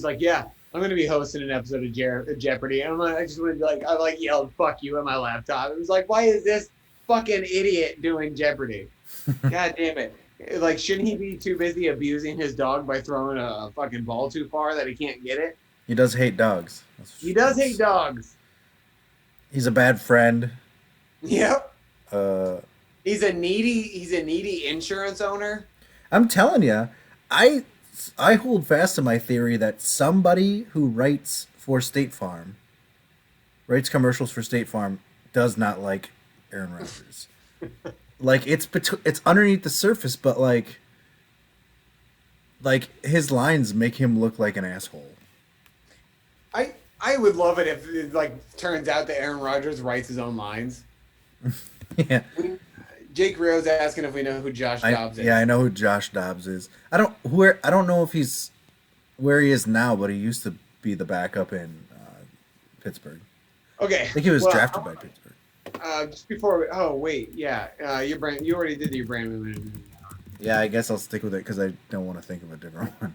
like, yeah, I'm gonna be hosting an episode of Jeopardy, and I just went like I like yelled "fuck you" at my laptop. It was like, why is this fucking idiot doing Jeopardy? God damn it! Like, shouldn't he be too busy abusing his dog by throwing a fucking ball too far that he can't get it? He does hate dogs. He does hate dogs. He's a bad friend. Yep. Uh, He's a needy insurance owner. I'm telling you, I hold fast to my theory that somebody who writes for State Farm, writes commercials for State Farm, does not like Aaron Rodgers. Like it's underneath the surface, but like his lines make him look like an asshole. I would love it if it like turns out that Aaron Rodgers writes his own lines. Yeah. Jake Rio's asking if we know who Josh Dobbs is. Yeah, I know who Josh Dobbs is. I don't know if he's where he is now, but he used to be the backup in Pittsburgh. Okay. I think he was drafted by Pittsburgh. Just before. You already did your Brandon. Yeah, I guess I'll stick with it because I don't want to think of a different one.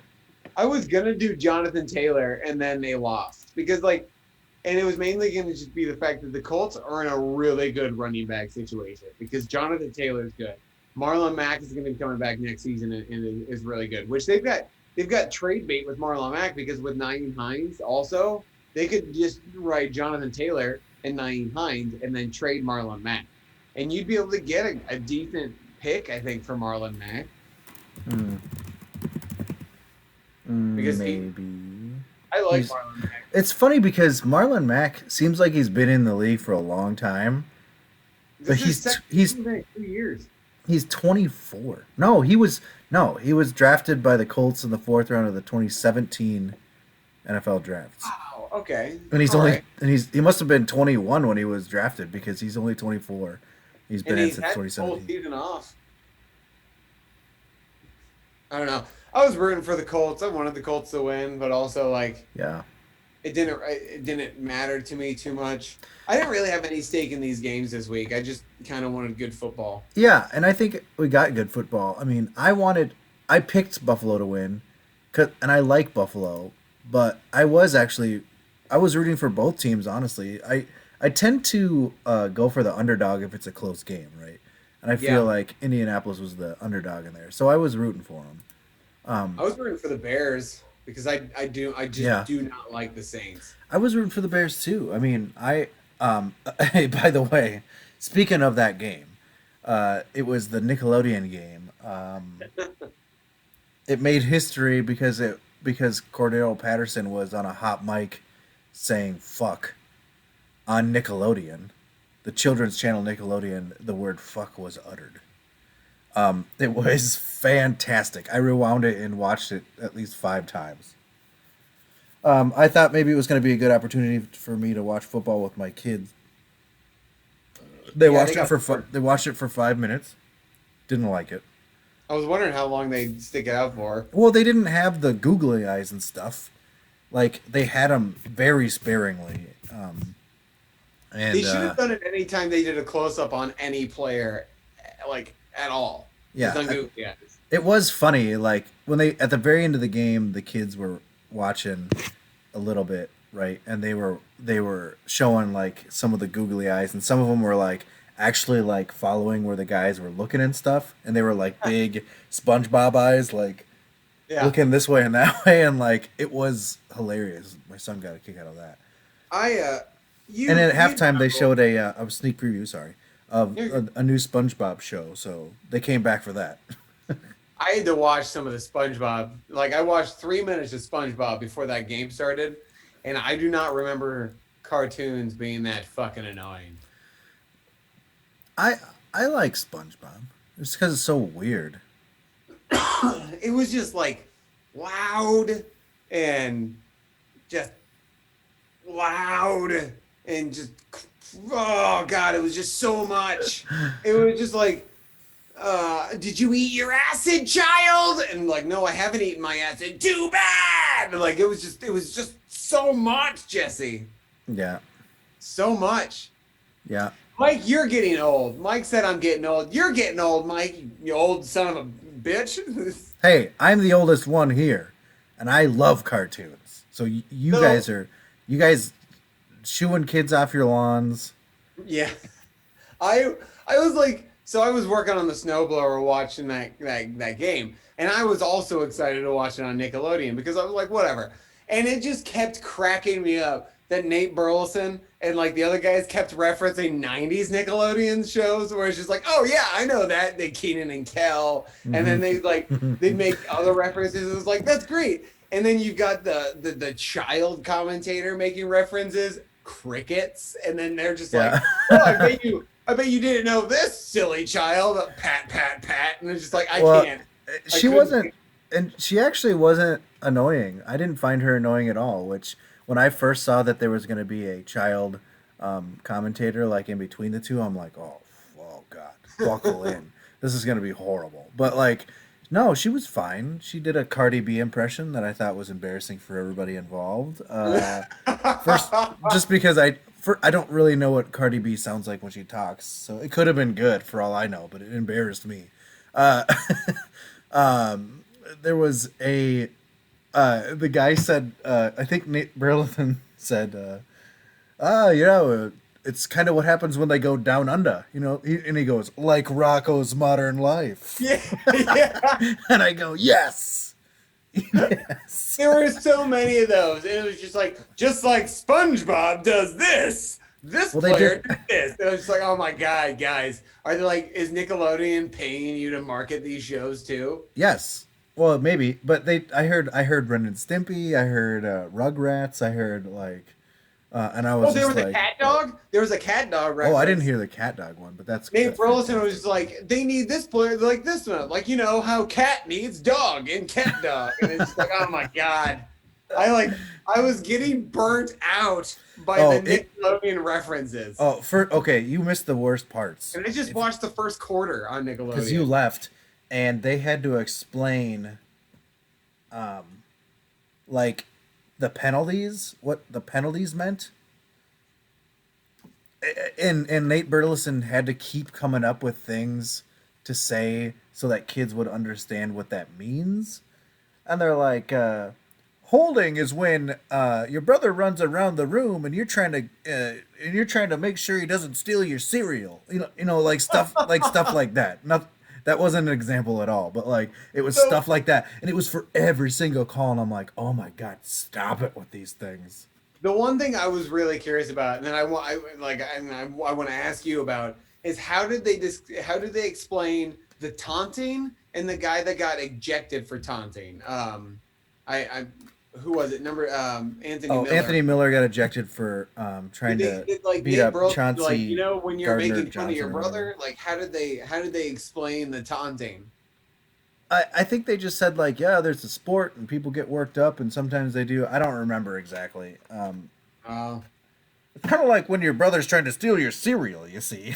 I was gonna do Jonathan Taylor, and then they lost because and it was mainly gonna just be the fact that the Colts are in a really good running back situation because Jonathan Taylor is good. Marlon Mack is gonna be coming back next season and is really good. Which they've got trade bait with Marlon Mack because with Nyheim Hines also they could just write Jonathan Taylor and Nyheim Hines and then trade Marlon Mack, and you'd be able to get a decent pick, I think, for Marlon Mack. Because I like Marlon Mack. It's funny because Marlon Mack seems like he's been in the league for a long time, but he's 2 years. He's 24. He was drafted by the Colts in the 4th round of the 2017 NFL drafts. Wow. Okay. And he must have been 21 when he was drafted because he's only 24. He's been in since 2017. Whole season off. I don't know. I was rooting for the Colts. I wanted the Colts to win, but also yeah, it didn't matter to me too much. I didn't really have any stake in these games this week. I just kind of wanted good football. Yeah, and I think we got good football. I mean, I picked Buffalo to win, and I like Buffalo, but I was rooting for both teams. Honestly, I tend to go for the underdog if it's a close game, right? And I feel like Indianapolis was the underdog in there, so I was rooting for them. I was rooting for the Bears because I just Yeah, do not like the Saints. I was rooting for the Bears too. I mean, hey, by the way, speaking of that game, it was the Nickelodeon game. It made history because Cordero Patterson was on a hot mic saying "fuck" on Nickelodeon, the children's channel Nickelodeon. The word "fuck" was uttered. It was fantastic. I rewound it and watched it at least 5 times. I thought maybe it was going to be a good opportunity for me to watch football with my kids. Yeah, they got. They watched it for 5 minutes. Didn't like it. I was wondering how long they'd stick it out for. Well, they didn't have the googly eyes and stuff. Like they had them very sparingly. And They should have done it anytime they did a close up on any player, like at all. yeah, Just on Google, yeah. it was funny. Like when they at the very end of the game, the kids were watching a little bit, right? And they were showing like some of the googly eyes, and some of them were like actually like following where the guys were looking and stuff, and they were like big SpongeBob eyes, like Yeah. looking this way and that way, and like it was hilarious. My son got a kick out of that. You And at you halftime, they know- showed a sneak preview, sorry, of You're- a new SpongeBob show. So they came back for that. I had to watch some of the SpongeBob. Like I watched 3 minutes of SpongeBob before that game started, and I do not remember cartoons being that fucking annoying. I like SpongeBob. It's because it's so weird. It was just like loud and just loud and just oh god, it was just so much. It was just like did you eat your acid, child? And like, no, I haven't eaten my acid. Too bad. Like it was just so much, Jesse. Yeah, So much. yeah. Mike, you're getting old. Mike said I'm getting old. You're getting old, Mike, you old son of a bitch. Hey, I'm the oldest one here, and I love cartoons. So you No. you guys shooing kids off your lawns. Yeah. I was like, so I was working on the snowblower watching that game, and I was also excited to watch it on Nickelodeon because I was like, whatever. And it just kept cracking me up that Nate Burleson and like the other guys kept referencing 90s Nickelodeon shows where it's just like, oh yeah, I know that. They Keenan and Kel. And then they'd make other references. It was like, that's great. And then you've got the child commentator making references, crickets, and then they're just like, Yeah. oh, I bet you didn't know this, silly child. Pat, pat, pat. And it's just like, I Well, can't. She couldn't- wasn't, and she actually wasn't annoying. I didn't find her annoying at all. Which when I first saw that there was going to be a child commentator like in between the two, I'm like, oh god, buckle in. This is going to be horrible. But like, no, she was fine. She did a Cardi B impression that I thought was embarrassing for everybody involved. First, just because I don't really know what Cardi B sounds like when she talks, so it could have been good for all I know, but it embarrassed me. Uh, there was the guy said, I think Nate Burleson said, it's kind of what happens when they go down under, and he goes, like Rocco's Modern Life. Yeah, yeah. And I go, yes. Yes. There were so many of those. And it was just like SpongeBob does this. This Well, they player did- did this. And I was just like, oh my God, guys. Are they like, is Nickelodeon paying you to market these shows too? Yes. Well, maybe, but I heard Ren and Stimpy, I heard Rugrats, I heard and I was Oh, there just was like, a cat dog? There was a cat dog reference. oh, I didn't hear the cat dog one, but that's Nate that's Burleson fantastic. was just like, they need this player like this one. Like, you know how cat needs dog and cat dog. And it's just like, oh my God. I was getting burnt out by Oh, the Nickelodeon references. Oh, okay, you missed the worst parts. And I just watched the first quarter on Nickelodeon. Because you left, and they had to explain, like, the penalties, what the penalties meant. And Nate Burleson had to keep coming up with things to say so that kids would understand what that means. And they're like, holding is when your brother runs around the room and you're trying to make sure he doesn't steal your cereal. Like stuff like that. That wasn't an example at all, but like it was So stuff like that, and it was for every single call, and I'm like, oh my god, stop it with these things. the one thing I was really curious about, and then I want to ask you about is how did they explain the taunting and the guy that got ejected for taunting? I who was it? Number Anthony Oh, Miller. Anthony Miller got ejected for trying to Like beat Nate up Burleson, Chauncey like when you're Gardner making fun of your Johnson or whatever. brother, like how did they explain the taunting? I think they just said like, yeah, there's a sport and people get worked up and sometimes they do. I don't remember exactly. Uh, It's kind of like when your brother's trying to steal your cereal. You see?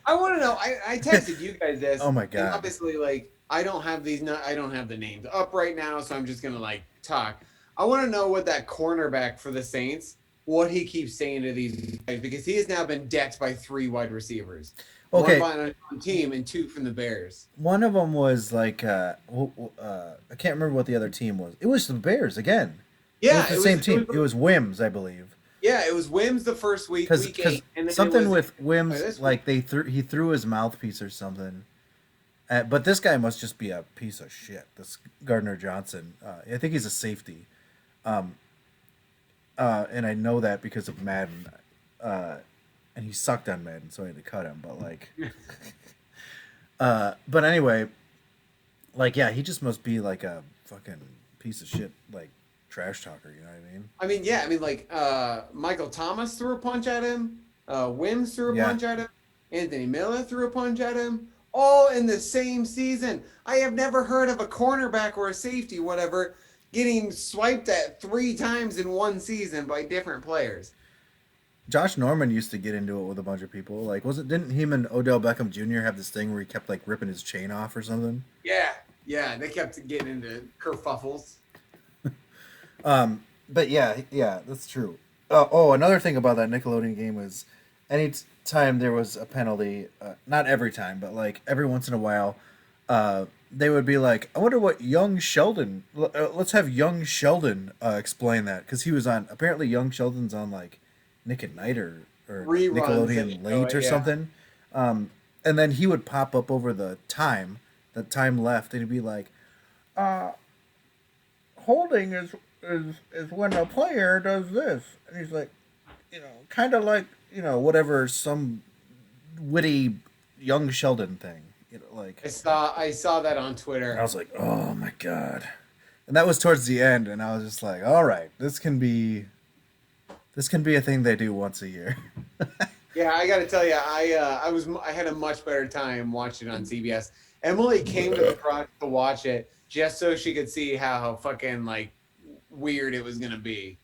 I want to know. I texted you guys this. Oh my And god. obviously, like I don't have I don't have the names up right now, so I'm just gonna like talk. I want to know what that cornerback for the Saints, what he keeps saying to these guys because he has now been decked by 3 wide receivers. Okay. One by on team and 2 from the Bears. One of them was like, I can't remember what the other team was. It was the Bears again. Yeah, it was the same team. It was Wims, I believe. Yeah, it was Wims the first week, Because week 8, and then something it was, with Wims, like he threw his mouthpiece or something. But this guy must just be a piece of shit. This Gardner Johnson. I think he's a safety. And I know that because of Madden. And he sucked on Madden, so I had to cut him. But like, but anyway, like yeah, he just must be like a fucking piece of shit, like trash talker. You know what I mean? I mean, yeah, I mean, like Michael Thomas threw a punch at him. Wims threw a Yeah. punch at him. Anthony Miller threw a punch at him. All in the same season. I have never heard of a cornerback or a safety, whatever, getting swiped at 3 times in one season by different players. Josh Norman used to get into it with a bunch of people. Like, didn't him and Odell Beckham Jr. have this thing where he kept like ripping his chain off or something? Yeah, they kept getting into kerfuffles. But yeah, that's true. Another thing about that Nickelodeon game was, any time there was a penalty, not every time, but like every once in a while, they would be like, "I wonder what young Sheldon. Let's have young Sheldon explain that," because he was on. Apparently, young Sheldon's on like Nick at Night or Reruns Nickelodeon Late or yeah. something. And then he would pop up over the time left, and he'd be like, "Holding is when a player does this," and he's like, kind of like whatever, some witty young Sheldon thing, like. I saw that on Twitter. I was like, oh my god, and that was towards the end, and I was just like, all right, this can be a thing they do once a year. Yeah, I got to tell you, I had a much better time watching it on CBS. Emily came to the garage to watch it just so she could see how fucking like weird it was gonna be,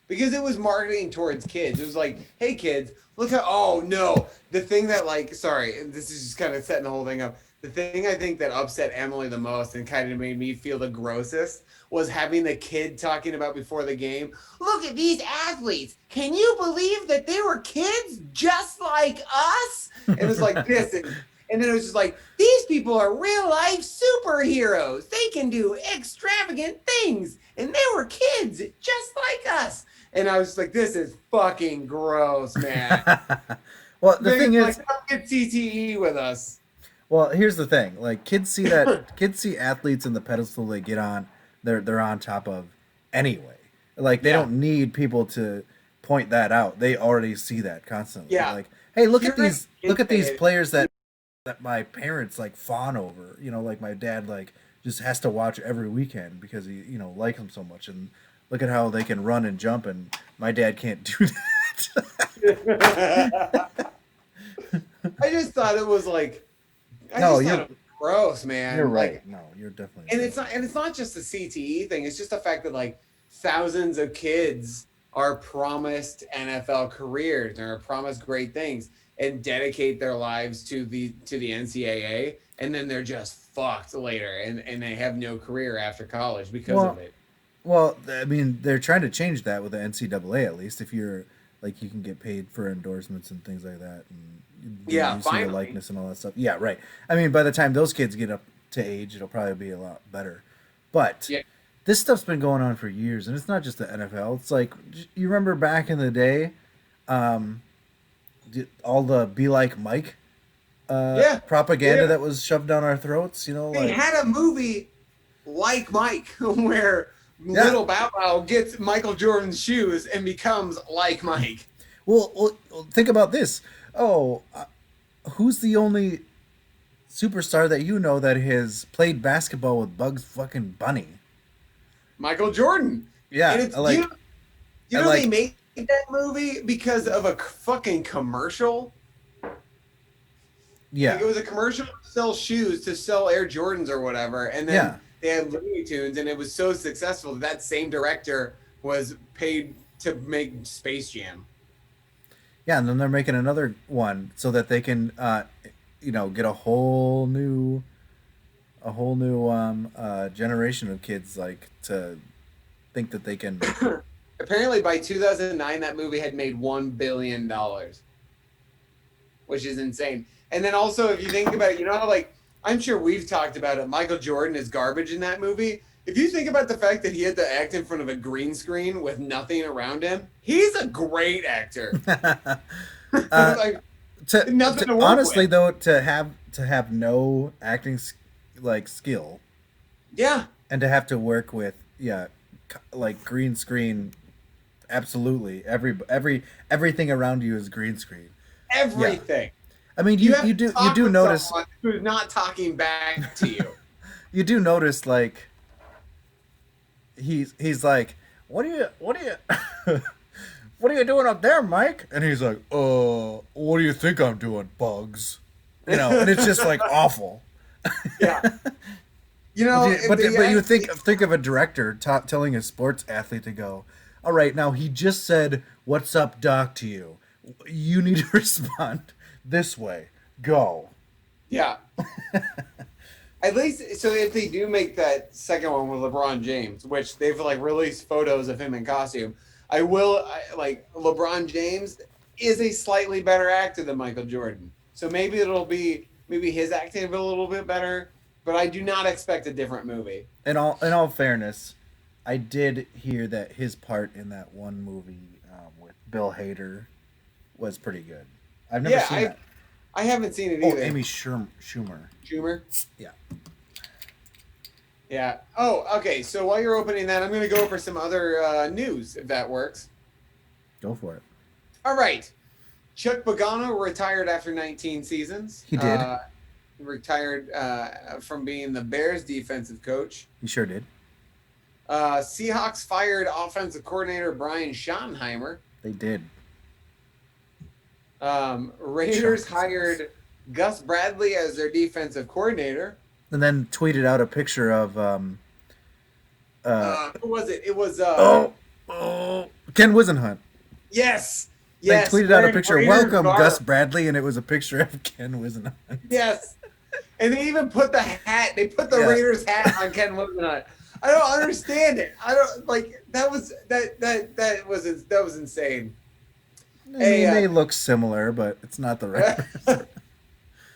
because it was marketing towards kids. It was like, hey kids, look how. Oh no, the thing that like, sorry, this is just kind of setting the whole thing up. The thing I think that upset Emily the most and kind of made me feel the grossest was having the kid talking about before the game. Look at these athletes. Can you believe that they were kids just like us? And it was like this. And then it was just like, these people are real life superheroes. They can do extravagant things. And they were kids just like us. And I was just like, this is fucking gross, man. Well, the thing is, come get CTE with us. well, here's the thing. Like kids see athletes in the pedestal they get on, they're on top of anyway. Like they don't need people to point that out. They already see that constantly. Yeah. Like, hey, look at You're these right. look at these players that my parents like fawn over. Like my dad like just has to watch every weekend because he likes them so much, and look at how they can run and jump, and my dad can't do that. I just thought it was like, No, thought it was gross, man. You're Like, right. No, you're definitely and right. it's not just the CTE thing. It's just the fact that like thousands of kids are promised NFL careers and are promised great things and dedicate their lives to the NCAA, and then they're just fucked later, and they have no career after college because of it. Well, I mean, they're trying to change that with the NCAA at least. If you're like, you can get paid for endorsements and things like that, and you see the finally. likeness and all that stuff. Yeah, right. I mean, by the time those kids get up to age, it'll probably be a lot better. But this stuff's been going on for years, and it's not just the NFL. It's like, you remember back in the day, all the Be Like Mike propaganda Yeah. that was shoved down our throats. You know, They like had a movie like Mike where little Bow Wow gets Michael Jordan's shoes and becomes like Mike. well, think about this. Oh, who's the only superstar that you know that has played basketball with Bugs fucking Bunny? Michael Jordan. Yeah, And it's they made that movie because of a fucking commercial. Yeah, Like it was a commercial to sell shoes, to sell Air Jordans or whatever, and then they had Looney Tunes, and it was so successful that same director was paid to make Space Jam. Yeah, and then they're making another one so that they can, get a whole new generation of kids like to think that they can. Apparently, by 2009, that movie had made $1 billion, which is insane. And then also, if you think about it, you know how, like, I'm sure we've talked about it, Michael Jordan is garbage in that movie. If you think about the fact that he had to act in front of a green screen with nothing around him, he's a great actor. Like, nothing to work honestly, with. though, to have no acting skill, Yeah, and to have to work with like green screen, absolutely everything around you is green screen. everything. I mean, you do notice who's not talking back to you. you do notice like he's like, what are you what are you doing up there, Mike? And he's like, what do you think I'm doing, Bugs? You know, and it's just like awful. Yeah. You know, but you think of a director telling a sports athlete to go, all right, now he just said, "What's up, Doc?" to you. You need to respond this way. Go. Yeah. At least, so if they do make that second one with LeBron James, which they've like released photos of him in costume, LeBron James is a slightly better actor than Michael Jordan. So maybe maybe his acting will be a little bit better, but I do not expect a different movie. In all fairness, I did hear that his part in that one movie with Bill Hader was pretty good. I've never seen that. I haven't seen it either. Amy Schumer. Schumer? Yeah. Yeah. Oh, okay. So while you're opening that, I'm going to go over some other news, if that works. Go for it. All right. Chuck Pagano retired after 19 seasons. He did. Retired from being the Bears defensive coach. He sure did. Seahawks fired offensive coordinator Brian Schottenheimer. They did. Raiders hired Gus Bradley as their defensive coordinator. And then tweeted out a picture of who was it? It was Ken Wisenhunt. Yes. They tweeted out a picture. Raiders Welcome, garb. Gus Bradley, and it was a picture of Ken Wisenhunt. Yes. And they even put the hat. They put the Raiders hat on Ken Wisenhunt. I don't understand it. I don't like that was insane. They may look similar, but it's not the right.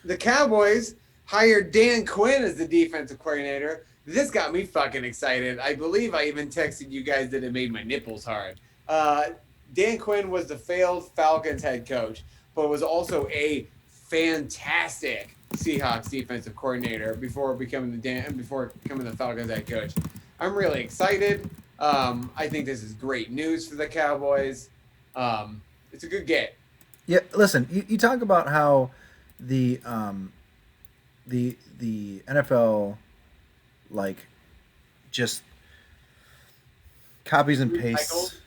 The Cowboys hired Dan Quinn as the defensive coordinator. This got me fucking excited. I believe I even texted you guys that it made my nipples hard. Dan Quinn was the failed Falcons head coach, but was also a fantastic Seahawks defensive coordinator before becoming the Falcons head coach. I'm really excited. I think this is great news for the Cowboys. It's a good get. Yeah, listen, you talk about how the NFL like just copies and pastes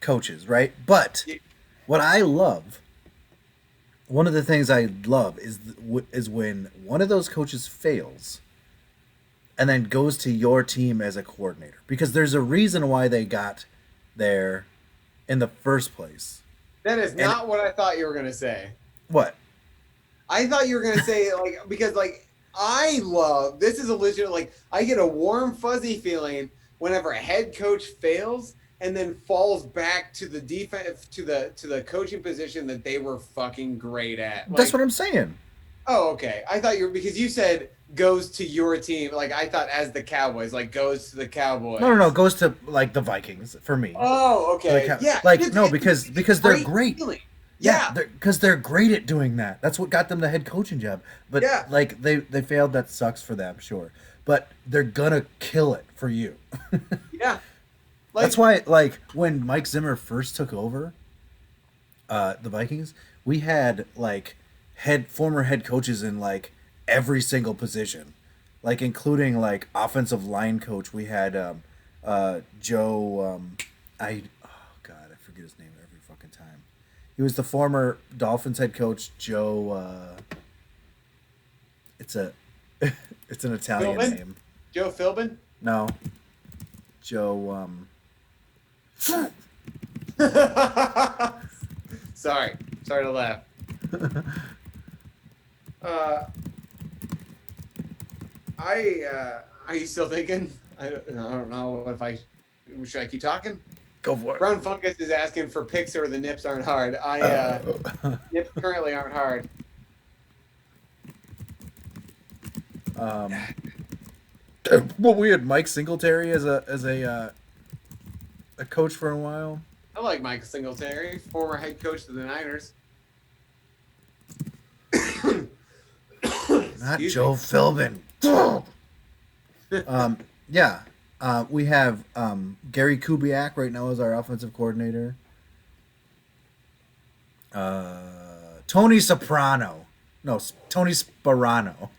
coaches, right? But what I love, one of the things I love is when one of those coaches fails and then goes to your team as a coordinator, because there's a reason why they got there in the first place. That is not what I thought you were going to say. What? I thought you were going to say, because I love, this is a legit, I get a warm, fuzzy feeling whenever a head coach fails and then falls back to the defense, to the coaching position that they were fucking great at. That's what I'm saying. Oh, okay. I thought because you said goes to your team. I thought as the Cowboys, goes to the Cowboys. No, goes to the Vikings for me. Oh, okay. No, because they're great. Feeling. Yeah, because they're great at doing that. That's what got them the head coaching job. But yeah, like they failed. That sucks for them, sure. But they're gonna kill it for you. yeah. That's Like, why, like, when Mike Zimmer first took over the Vikings, we had like former head coaches in like every single position, like including like offensive line coach. We had Joe. Oh God, I forget his name every fucking time. He was the former Dolphins head coach, Joe. It's a it's an Italian Philbin, name. Joe Philbin. No, Joe. Sorry, sorry to laugh. Uh, are you still thinking? I don't know if I should I keep talking. Go for it. Brown Fungus is asking for picks or the nips aren't hard. Nips currently aren't hard. Um, well, we had Mike Singletary as a coach for a while. I like Mike Singletary, former head coach of the Niners. Not Excuse Joe me. Philbin. Yeah. We have Gary Kubiak right now as our offensive coordinator. Tony Soprano. No, Tony Sparano.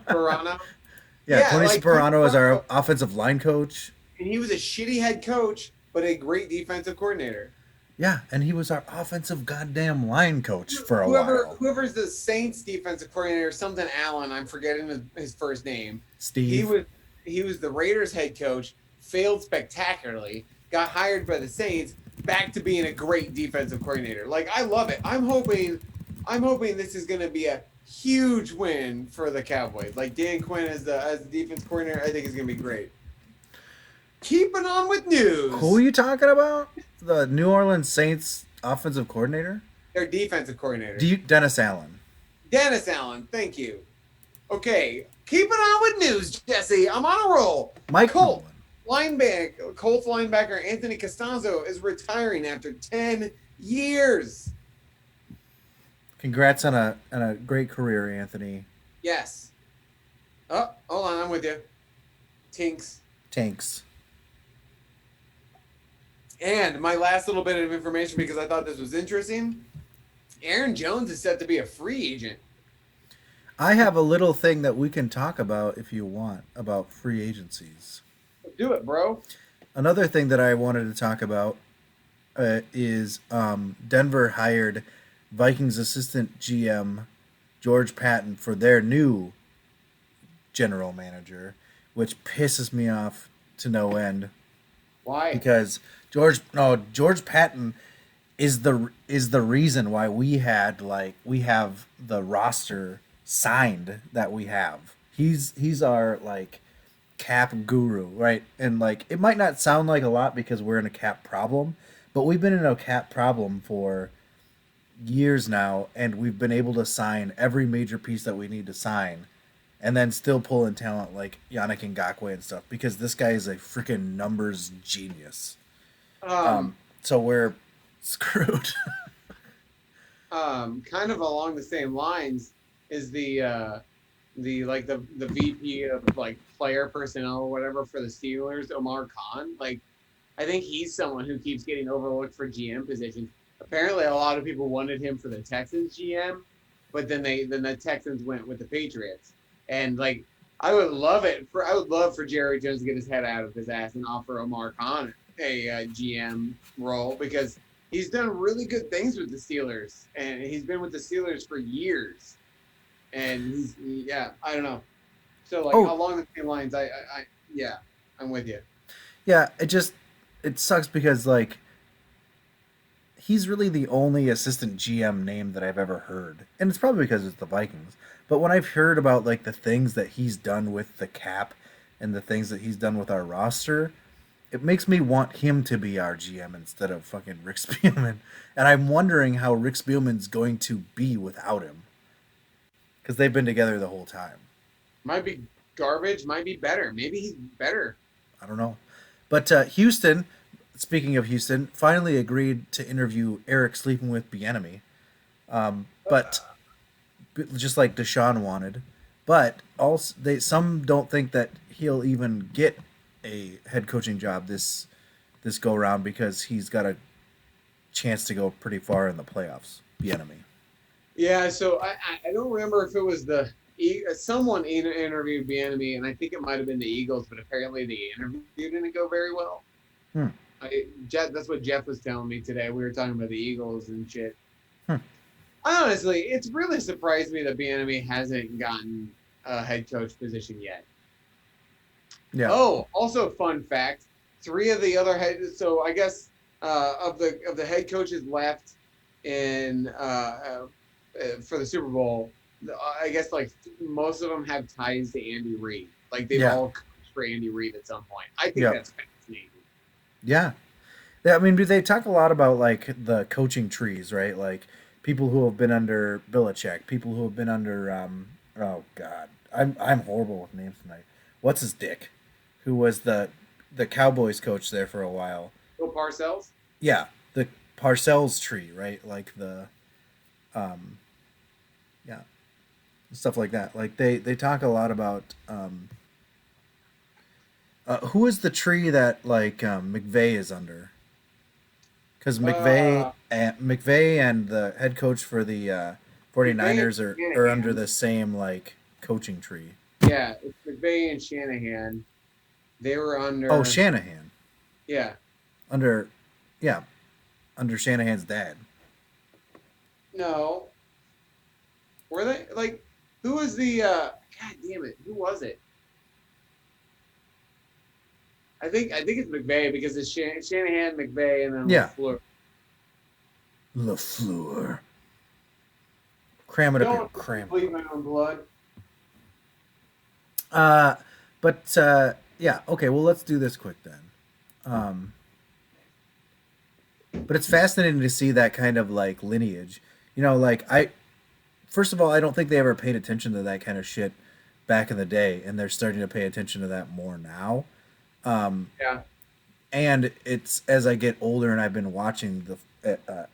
Verano. Yeah, Yeah, Tony like, Sparano is our Sparano. offensive line coach. And he was a shitty head coach, but a great defensive coordinator. Yeah, and he was our offensive goddamn line coach for a while. Whoever's the Saints defensive coordinator, something Allen, I'm forgetting his first name. Steve. He was the Raiders head coach, failed spectacularly, got hired by the Saints, back to being a great defensive coordinator. Like, I love it. I'm hoping this is going to be a huge win for the Cowboys. Like, Dan Quinn as the defense coordinator, I think is going to be great. Keeping on with news. Who are you talking about? The New Orleans Saints offensive coordinator? Their defensive coordinator. Dennis Allen. Dennis Allen, thank you. Okay, keeping on with news, Jesse. I'm on a roll. Mike Colts Nolan. linebacker Anthony Costanzo is retiring after 10 years. Congrats on a great career, Anthony. Yes. Oh, hold on, I'm with you. Tinks. Tanks. And my last little bit of information, because I thought this was interesting. Aaron Jones is set to be a free agent. I have a little thing that we can talk about if you want about free agencies. Do it, bro. Another thing that I wanted to talk about is Denver hired Vikings assistant GM George Patton for their new general manager, which pisses me off to no end. Why? Because George Patton is the reason why we have the roster signed that we have. He's our like cap guru, right? And like it might not sound like a lot because we're in a cap problem, but we've been in a cap problem for years now, and we've been able to sign every major piece that we need to sign, and then still pull in talent like Yannick Ngakoue and stuff because this guy is a freaking numbers genius. So we're screwed. Kind of along the same lines is the VP of like player personnel or whatever for the Steelers, Omar Khan. Like, I think he's someone who keeps getting overlooked for GM positions. Apparently, a lot of people wanted him for the Texans GM, but then the Texans went with the Patriots. And like, I would love for Jerry Jones to get his head out of his ass and offer Omar Khan a GM role because he's done really good things with the Steelers, and he's been with the Steelers for years. And I don't know. So like along the same lines, I'm with you. Yeah, it sucks because like he's really the only assistant GM name that I've ever heard, and it's probably because it's the Vikings. But when I've heard about like the things that he's done with the cap and the things that he's done with our roster, it makes me want him to be our GM instead of fucking Rick Spielman. And I'm wondering how Rick Spielman's going to be without him. Because they've been together the whole time. Might be garbage, might be better. Maybe he's better. I don't know. But Houston, speaking of Houston, finally agreed to interview Eric Sleeping with Bieniemy. But just like Deshaun wanted. But also, some don't think that he'll even get a head coaching job this go round because he's got a chance to go pretty far in the playoffs. The enemy. Yeah, so I don't remember if it was someone interviewed Bieniemy, and I think it might have been the Eagles, but apparently the interview didn't go very well. Hmm. That's what Jeff was telling me today. We were talking about the Eagles and shit. Hmm. Honestly, it's really surprised me that Bieniemy hasn't gotten a head coach position yet. Yeah. Oh, also fun fact: 3 of the other heads. So I guess of the head coaches left in for the Super Bowl, I guess like most of them have ties to Andy Reid. Like they've all coached for Andy Reid at some point. I think that's fascinating. Yeah. I mean, they talk a lot about like the coaching trees, right? Like people who have been under Belichick, people who have been under oh god, I'm horrible with names tonight. What's his dick? Who was the Cowboys coach there for a while? Bill Parcells. Yeah, the Parcells tree, right? Like the yeah, stuff like that. Like they talk a lot about who is the tree that like McVay is under? Because McVay and the head coach for the 49ers are under the same like coaching tree. Yeah, it's McVay and Shanahan. They were under. Oh, Shanahan. Yeah. Under Shanahan's dad. No. Were they like? Who was the? God damn it! Who was it? I think it's McVay because it's Shanahan, McVay, and then LaFleur. LaFleur. Cram it up here. Cram. Bleed my own blood. Yeah. Okay. Well, let's do this quick then. But it's fascinating to see that kind of like lineage. You know, like first of all, I don't think they ever paid attention to that kind of shit back in the day, and they're starting to pay attention to that more now. Yeah. And it's as I get older and I've been watching the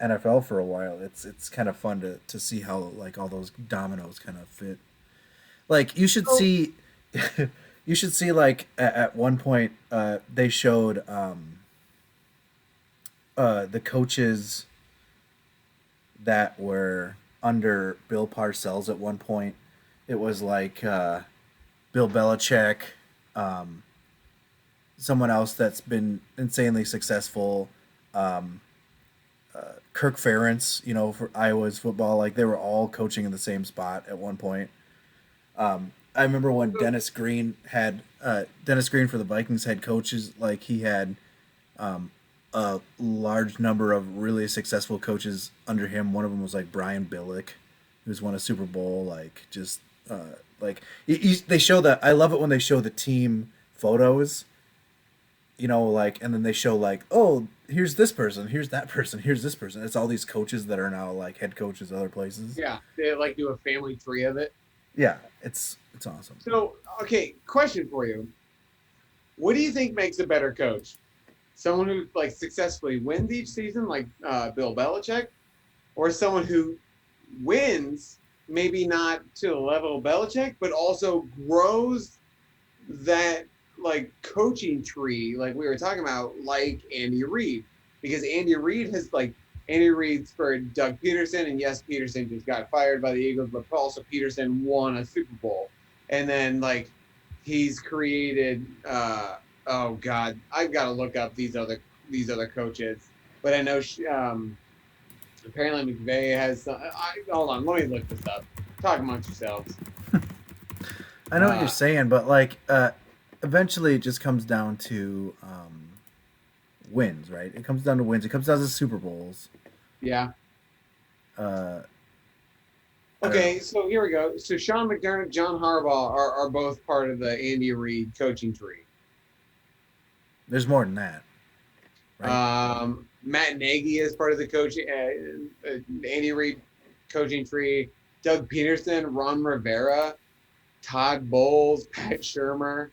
NFL for a while, it's kind of fun to see how like all those dominoes kind of fit. Like you should see, you should see like at one point they showed the coaches that were under Bill Parcells at one point. It was like Bill Belichick. Someone else that's been insanely successful, Kirk Ferentz, you know, for Iowa's football, like they were all coaching in the same spot at one point. I remember when Dennis Green for the Vikings had coaches, like he had a large number of really successful coaches under him. One of them was like Brian Billick, who's won a Super Bowl. Like just like they show that. I love it when they show the team photos. You know, like, and then they show like, oh, here's this person, here's that person, here's this person. It's all these coaches that are now like head coaches other places. Yeah, they like do a family tree of it. Yeah, it's awesome. So, okay, question for you: what do you think makes a better coach? Someone who like successfully wins each season, like Bill Belichick, or someone who wins, maybe not to the level of Belichick, but also grows that like coaching tree, like we were talking about, like Andy Reid, because Andy Reid spurred Doug Peterson, and yes, Peterson just got fired by the Eagles, but also Peterson won a Super Bowl, and then like he's created. Oh God, I've got to look up these other coaches, but I know apparently McVay has. Hold on, let me look this up. Talk amongst yourselves. I know what you're saying, but like. Eventually, it just comes down to wins, right? It comes down to wins. It comes down to Super Bowls. Yeah. Okay, so here we go. So Sean McDermott, John Harbaugh are both part of the Andy Reid coaching tree. There's more than that. Right? Matt Nagy is part of the coaching Andy Reid coaching tree. Doug Peterson, Ron Rivera, Todd Bowles, Pat Shurmur,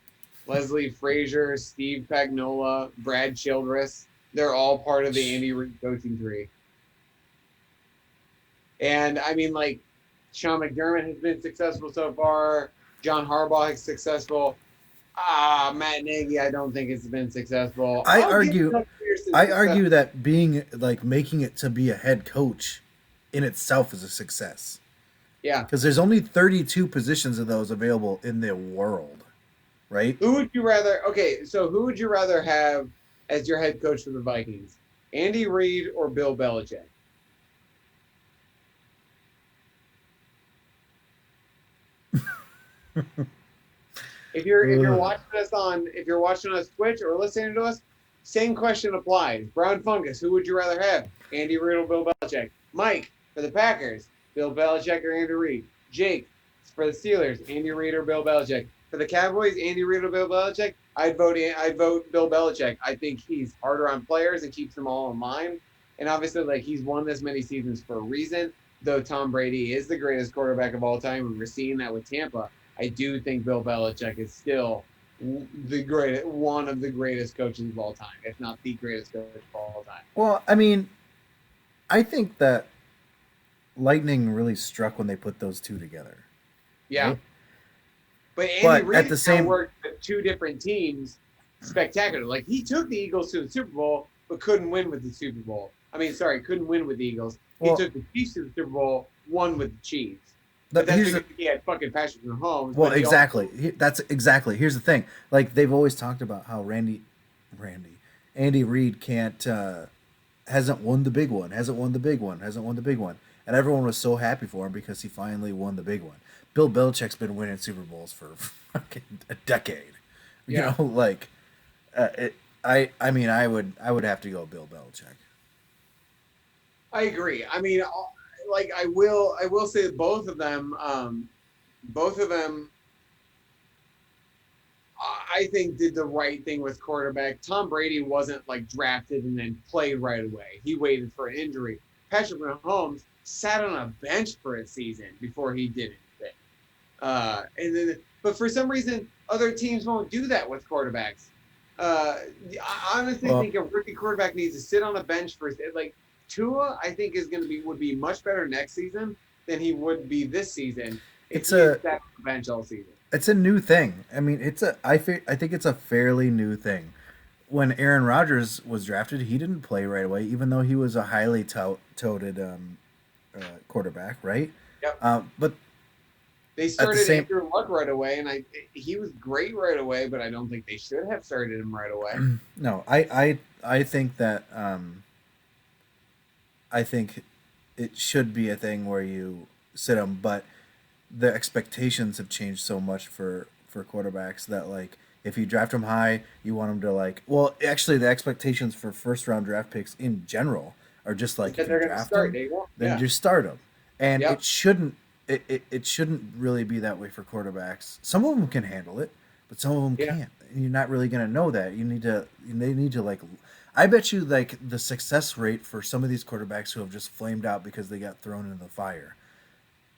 Leslie Frazier, Steve Pagnola, Brad Childress. They're all part of the Andy Reid coaching tree. And I mean, like, Sean McDermott has been successful so far. John Harbaugh is successful. Matt Nagy, I don't think it's been successful. I I'll give argue, Doug Peterson I success. argue that being like making it to be a head coach in itself is a success Yeah. because there's only 32 positions of those available in the world, right? Who would you rather? Okay, so who would you rather have as your head coach for the Vikings? Andy Reid or Bill Belichick? If you're watching us Twitch or listening to us, same question applies. Brown Fungus, who would you rather have? Andy Reid or Bill Belichick? Mike for the Packers, Bill Belichick or Andy Reid? Jake for the Steelers, Andy Reid or Bill Belichick? For the Cowboys, Andy Reid or Bill Belichick? I'd vote Bill Belichick. I think he's harder on players and keeps them all in mind. And obviously, like, he's won this many seasons for a reason. Though Tom Brady is the greatest quarterback of all time, and we're seeing that with Tampa, I do think Bill Belichick is still one of the greatest coaches of all time, if not the greatest coach of all time. Well, I mean, I think that lightning really struck when they put those two together. Yeah. Right? But Andy But Reid at the same- worked with two different teams spectacular. Like, he took the Eagles to the Super Bowl, but couldn't win with the Super Bowl. Couldn't win with the Eagles. He Well- took the Chiefs to the Super Bowl, won with the Chiefs. But But that's here's because the, he had fucking Patrick Mahomes. well, but he exactly. also- That's exactly. Here's the thing. Like they've always talked about how Andy Reid hasn't won the big one, and everyone was so happy for him because he finally won the big one. Bill Belichick's been winning Super Bowls for fucking a decade. Yeah. You know, like I mean, I would have to go Bill Belichick. I agree. I mean, like, I will say that both of them, I think did the right thing with quarterback. Tom Brady wasn't like drafted and then played right away. He waited for an injury. Patrick Mahomes sat on a bench for a season before he did anything. But for some reason, other teams won't do that with quarterbacks. I honestly think a rookie quarterback needs to sit on a bench for, like, Tua, I think would be much better next season than he would be this season if he sat on the bench all season. It's a new thing. I mean, I think it's a fairly new thing. When Aaron Rodgers was drafted, he didn't play right away, even though he was a highly touted quarterback, right? Yep. But they started Andrew Luck right away, and he was great right away, but I don't think they should have started him right away. No, I think that I think it should be a thing where you sit them, but the expectations have changed so much for quarterbacks that, like, if you draft them high, you want them to, like, well, actually the expectations for first round draft picks in general are just like, if you draft them, then you start them, and it shouldn't really be that way for quarterbacks. Some of them can handle it, but some of them can't. And you're not really going to know that. They need to, like, I bet you, like, the success rate for some of these quarterbacks who have just flamed out because they got thrown into the fire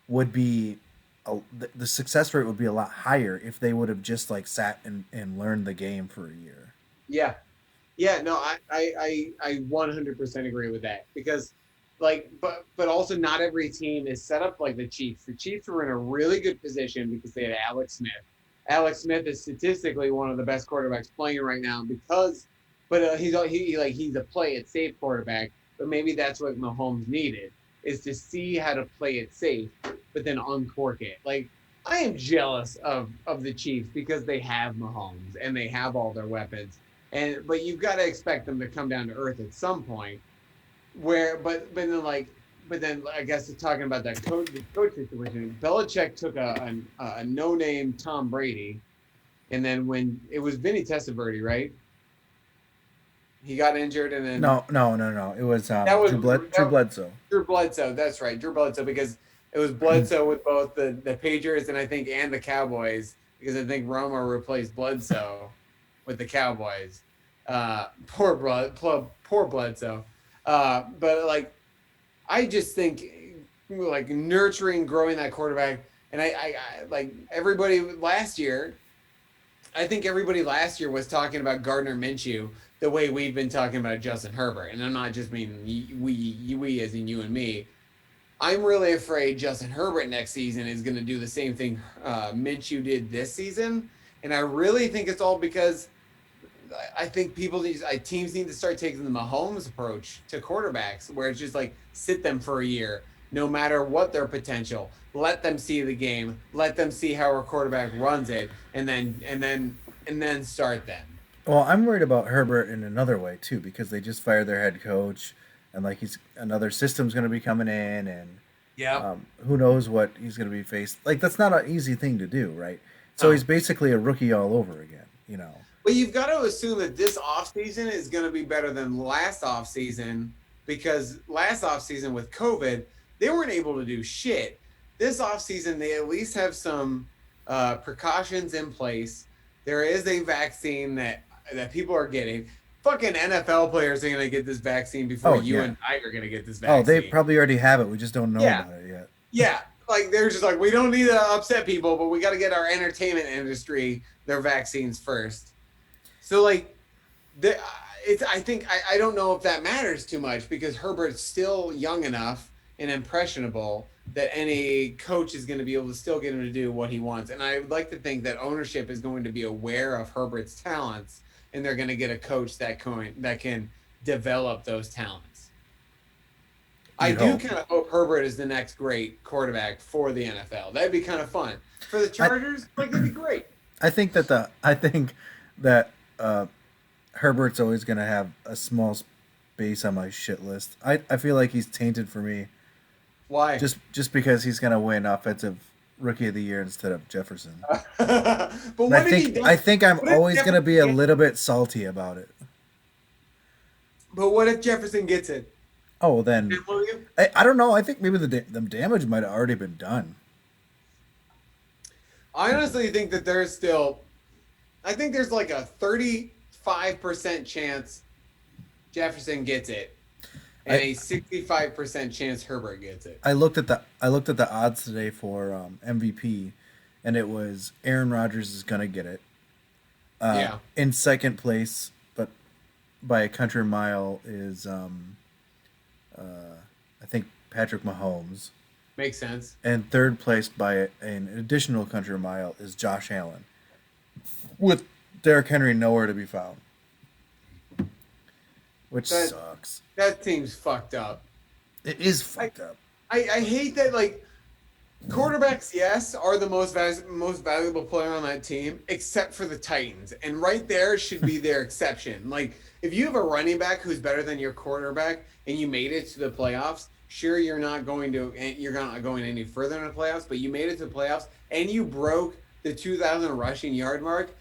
would be the success rate would be a lot higher if they would have just, like, sat and learned the game for a year. Yeah, no, I 100% agree with that, because, like, but also not every team is set up like the Chiefs. The Chiefs were in a really good position because they had Alex Smith. Alex Smith is statistically one of the best quarterbacks playing right now he's a play it safe quarterback. But maybe that's what Mahomes needed, is to see how to play it safe, but then uncork it. Like, I am jealous of the Chiefs because they have Mahomes and they have all their weapons, but you've got to expect them to come down to earth at some point. But then I guess talking about that coach situation, Belichick took a no-name Tom Brady, and then when it was Vinny Testaverde, right? He got injured, and then No. It was Drew Bledsoe. Drew Bledsoe, that's right, Drew Bledsoe, because it was Bledsoe with both the Patriots and the Cowboys, because I think Romo replaced Bledsoe with the Cowboys. Poor Bledsoe. But, like, I just think, like, nurturing, growing that quarterback, and I like everybody last year. I think everybody last year was talking about Gardner Minshew the way we've been talking about Justin Herbert, and I'm not just meaning we as in you and me. I'm really afraid Justin Herbert next season is going to do the same thing Minshew did this season, and I really think it's all because I think teams need to start taking the Mahomes approach to quarterbacks, where it's just like sit them for a year, no matter what their potential. Let them see the game, let them see how a quarterback runs it, and then start them. Well, I'm worried about Herbert in another way too, because they just fired their head coach, and like he's another system's going to be coming in, and Yeah. who knows what he's going to be faced. Like that's not an easy thing to do, right? So he's basically a rookie all over again, you know. But you've got to assume that this offseason is going to be better than last offseason, because last offseason with COVID, they weren't able to do shit. This offseason, they at least have some precautions in place. There is a vaccine that people are getting. Fucking NFL players are going to get this vaccine before you and I are going to get this vaccine. Oh, they probably already have it. We just don't know about it yet. Yeah. Like, they're just like, we don't need to upset people, but we got to get our entertainment industry their vaccines first. So, like, I don't know if that matters too much, because Herbert's still young enough and impressionable that any coach is going to be able to still get him to do what he wants. And I would like to think that ownership is going to be aware of Herbert's talents, and they're going to get a coach that can develop those talents. I do kind of hope Herbert is the next great quarterback for the NFL. That'd be kind of fun. For the Chargers, that'd be great. I think that Herbert's always going to have a small space on my shit list. I feel like he's tainted for me. Why? Just because he's going to win offensive rookie of the year instead of Jefferson. But what I think I'm always going to be a little bit salty about it. But what if Jefferson gets it? Oh, then I don't know. I think maybe the damage might have already been done. I honestly think that there's like a 35% chance Jefferson gets it, and a 65% chance Herbert gets it. I looked at the odds today for MVP, and it was Aaron Rodgers is gonna get it. In second place, but by a country mile, is I think Patrick Mahomes. Makes sense. And third place by an additional country mile is Josh Allen, with Derrick Henry nowhere to be found, which sucks. That seems fucked up. It is fucked up. I hate that, like, quarterbacks, yes, are the most valuable player on that team, except for the Titans. And right there should be their exception. Like, if you have a running back who's better than your quarterback and you made it to the playoffs, sure, you're not going any further in the playoffs, but you made it to the playoffs and you broke the 2,000 rushing yard mark.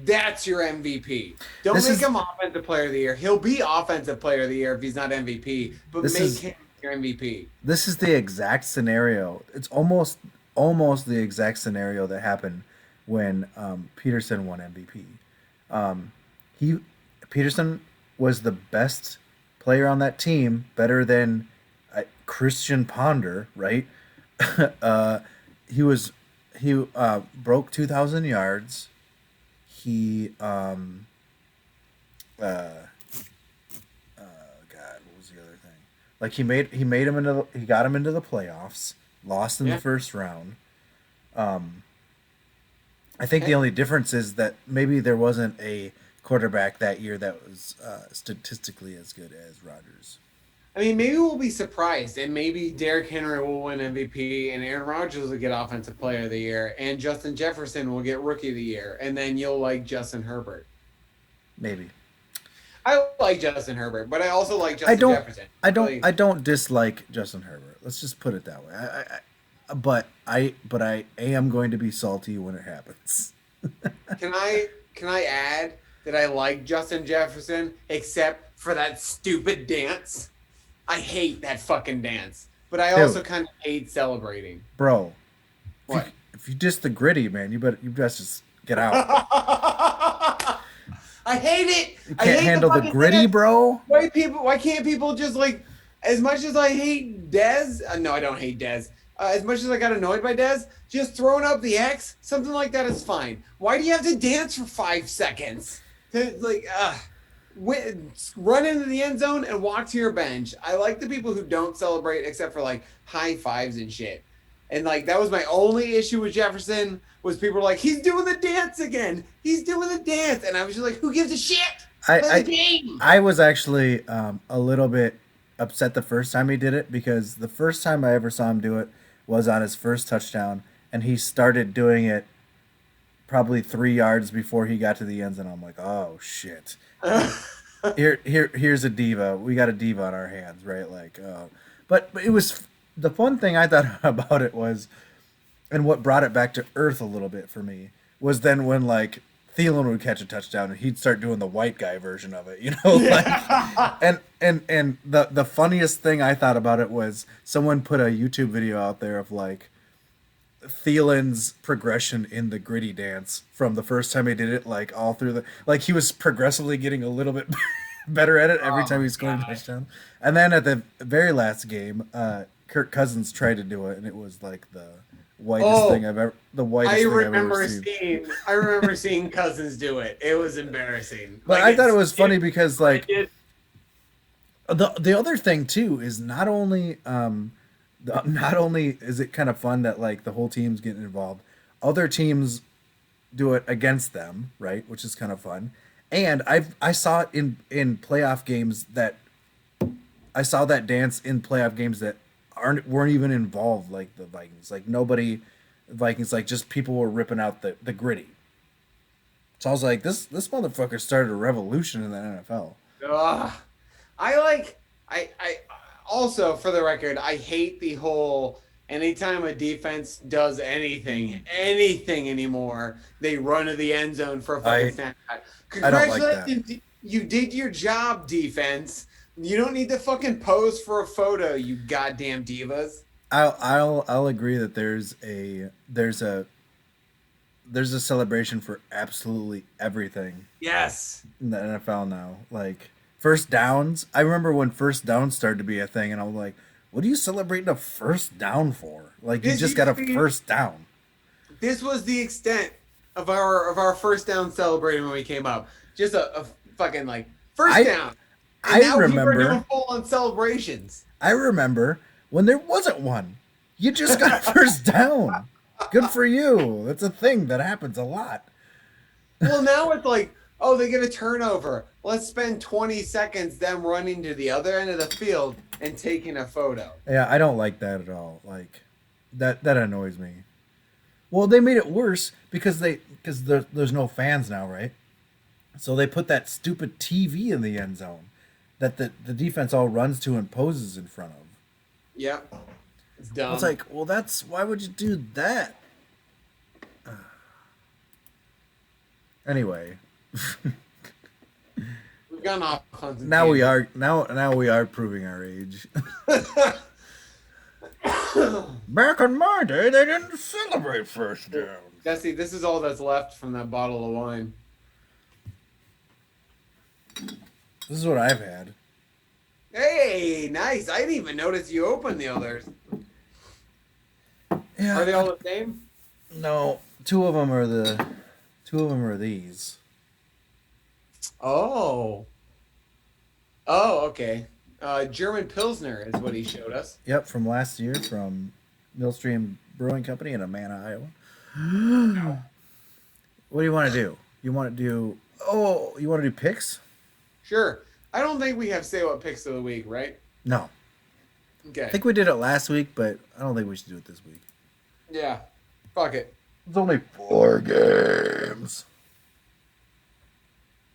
That's your MVP. Don't make him offensive player of the year. He'll be offensive player of the year if he's not MVP, but make him your MVP. This is the exact scenario. It's almost the exact scenario that happened when Peterson won MVP. Peterson was the best player on that team, better than Christian Ponder, right? He broke 2,000 yards. He God, what was the other thing? Like he got him into the playoffs, lost in the first round. I think the only difference is that maybe there wasn't a quarterback that year that was statistically as good as Rodgers. I mean, maybe we'll be surprised, and maybe Derrick Henry will win MVP, and Aaron Rodgers will get Offensive Player of the Year, and Justin Jefferson will get Rookie of the Year, and then you'll like Justin Herbert. Maybe. I like Justin Herbert, but I also like Justin Jefferson. I don't dislike Justin Herbert. Let's just put it that way. But I am going to be salty when it happens. Can I add that I like Justin Jefferson, except for that stupid dance? I hate that fucking dance, but I also kind of hate celebrating. Bro, what? If you diss the gritty, man, you best just get out. I hate it. You can't handle the gritty, dance. Bro. Why can't people just like? As much as I hate Dez, no, I don't hate Dez. As much as I got annoyed by Dez, just throwing up the X, something like that is fine. Why do you have to dance for 5 seconds? run into the end zone and walk to your bench. I like the people who don't celebrate except for like high fives and shit. And like that was my only issue with Jefferson was people were like, he's doing the dance again. He's doing the dance. And I was just like, who gives a shit? Play the game. I was actually a little bit upset the first time he did it because the first time I ever saw him do it was on his first touchdown, and he started doing it probably 3 yards before he got to the end zone. I'm like, oh shit. Here's a diva. We got a diva on our hands, right? Like, but it was the fun thing I thought about it was, and what brought it back to earth a little bit for me was then when like Thielen would catch a touchdown and he'd start doing the white guy version of it, you know, like, and the funniest thing I thought about it was someone put a YouTube video out there of like Thielen's progression in the gritty dance from the first time he did it, like all through the like he was progressively getting a little bit better at it every time he scored a touchdown. And then at the very last game, Kirk Cousins tried to do it, and it was like the whitest thing I've ever seen. I remember seeing Cousins do it. It was embarrassing. But like, I thought it was funny because like the other thing too is not only is it kind of fun that like the whole team's getting involved, other teams do it against them, right? Which is kind of fun. And I saw it in playoff games that I saw that dance in playoff games that weren't even involved, like the Vikings. Like nobody, Vikings, like just people were ripping out the gritty. So I was like, this motherfucker started a revolution in the NFL. I also, for the record, I hate the whole anytime a defense does anything anymore, they run to the end zone for a fucking snap. Congratulations, I don't like that. You did your job, defense. You don't need to fucking pose for a photo, you goddamn divas. I'll agree that there's a celebration for absolutely everything. Yes. In the NFL now, like first downs. I remember when first downs started to be a thing, and I was like, "What are you celebrating a first down for? Like you just got a first down." This was the extent of our first down celebrating when we came up. Just a fucking like first down. And I remember people are doing full-on celebrations. I remember when there wasn't one. You just got a first down. Good for you. That's a thing that happens a lot. Well, now it's like, oh, they get a turnover. Let's spend 20 seconds them running to the other end of the field and taking a photo. Yeah, I don't like that at all. Like that annoys me. Well, they made it worse because there's no fans now, right? So they put that stupid TV in the end zone that the defense all runs to and poses in front of. Yeah. It's dumb. It's like, well, why would you do that? Anyway. We've gone off on some now we are proving our age. Back in my day, they didn't celebrate first down. Jesse, this is all that's left from that bottle of wine. This is what I've had. Hey, nice. I didn't even notice you opened the others. Yeah. Are they all the same? No, two of them are these. Oh. Oh, okay. German Pilsner is what he showed us. Yep, from last year from Millstream Brewing Company in Amana, Iowa. What do you want to do? You want to do picks? Sure. I don't think we have say what picks of the week, right? No. Okay. I think we did it last week, but I don't think we should do it this week. Yeah. Fuck it. It's only 4 games.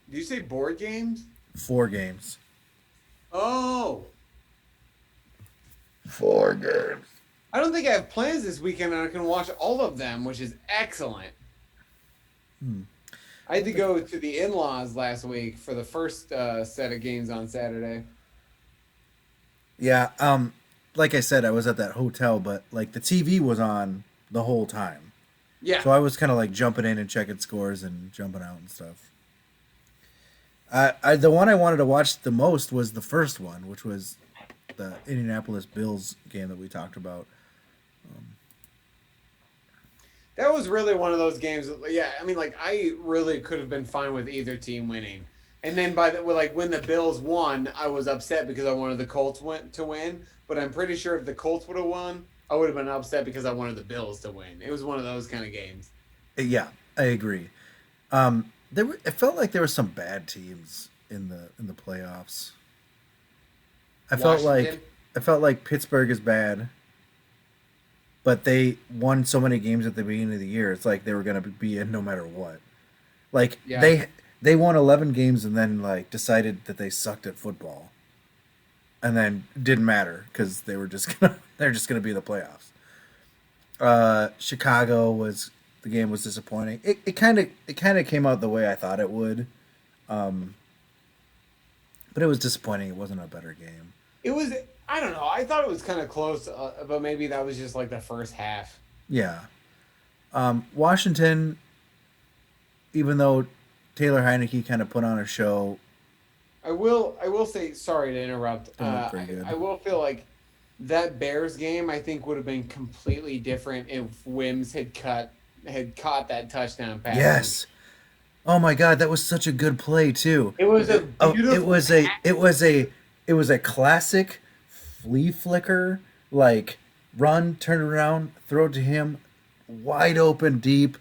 Did you say board games? 4 games. Oh. 4 games. I don't think I have plans this weekend and I can watch all of them, which is excellent. I had to go to the in-laws last week for the first set of games on Saturday. Yeah, like I said, I was at that hotel, but like the TV was on the whole time. Yeah. So I was kind of like jumping in and checking scores and jumping out and stuff. The one I wanted to watch the most was the first one, which was the Indianapolis Bills game that we talked about. That was really one of those games. Yeah, I mean, like, I really could have been fine with either team winning. And then when the Bills won, I was upset because I wanted the Colts to win. But I'm pretty sure if the Colts would have won, I would have been upset because I wanted the Bills to win. It was one of those kind of games. Yeah, I agree. It felt like there were some bad teams in the playoffs. Washington? I felt like Pittsburgh is bad, but they won so many games at the beginning of the year. It's like they were going to be in no matter what. Like Yeah. they won 11 games and then like decided that they sucked at football, and then didn't matter because they're just gonna be the playoffs. Chicago was the game was disappointing. It kind of came out the way I thought it would, but it was disappointing. It wasn't a better game. It was, I don't know. I thought it was kind of close, but maybe that was just like the first half. Yeah, Washington, even though Taylor Heineke kind of put on a show. I will say, sorry to interrupt. Didn't look very good. I will feel like that Bears game, I think, would have been completely different if Wims had caught that touchdown pass. Yes. Oh my God, that was such a good play too. It was a beautiful it was a classic flea flicker, like run, turn around, throw it to him, wide open, deep,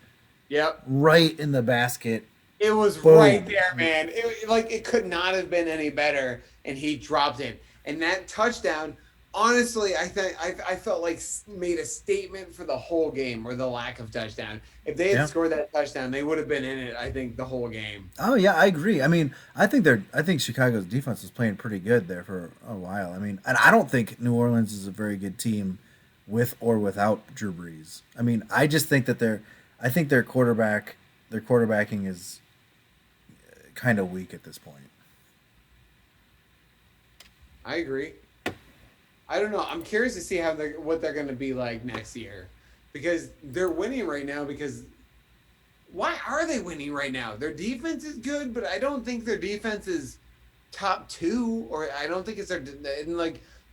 Yep. right in the basket. It was Boom. right there, man. It could not have been any better, and he dropped it. And that touchdown, honestly, I felt like made a statement for the whole game, or the lack of touchdown. If they had scored that touchdown, they would have been in it. I think the whole game. Oh yeah, I agree. I mean, I think Chicago's defense was playing pretty good there for a while. I mean, and I don't think New Orleans is a very good team with or without Drew Brees. I mean, I just think that I think their quarterbacking is kind of weak at this point. I agree. I don't know. I'm curious to see what they're going to be like next year, because they're winning right now. Because why are they winning right now? Their defense is good, but I don't think their defense is top 2, or I don't think it's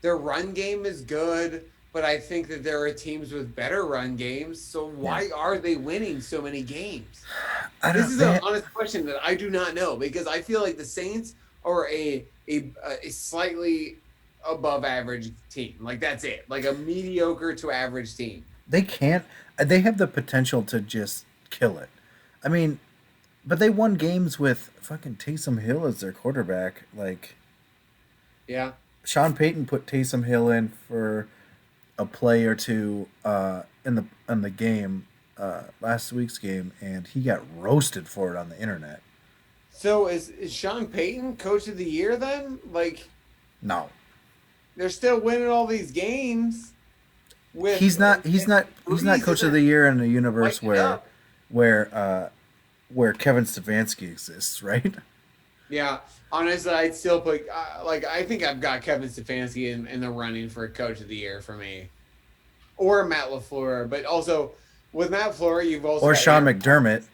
their run game is good, but I think that there are teams with better run games. So why are they winning so many games? This is an honest question that I do not know, because I feel like the Saints are a slightly above average team. Like, that's it. Like a mediocre to average team. They have the potential to just kill it. I mean, but they won games with fucking Taysom Hill as their quarterback. Like, yeah, Sean Payton put Taysom Hill in for a play or two in the game, last week's game, and he got roasted for it on the internet. So is Sean Payton coach of the year then? Like, no, they're still winning all these games. He's not coach of the year in a universe where Kevin Stefanski exists, right? Yeah, honestly, I'd still put I think I've got Kevin Stefanski in the running for coach of the year for me, or Matt LaFleur. But also with Matt LaFleur, you've also got Sean McDermott.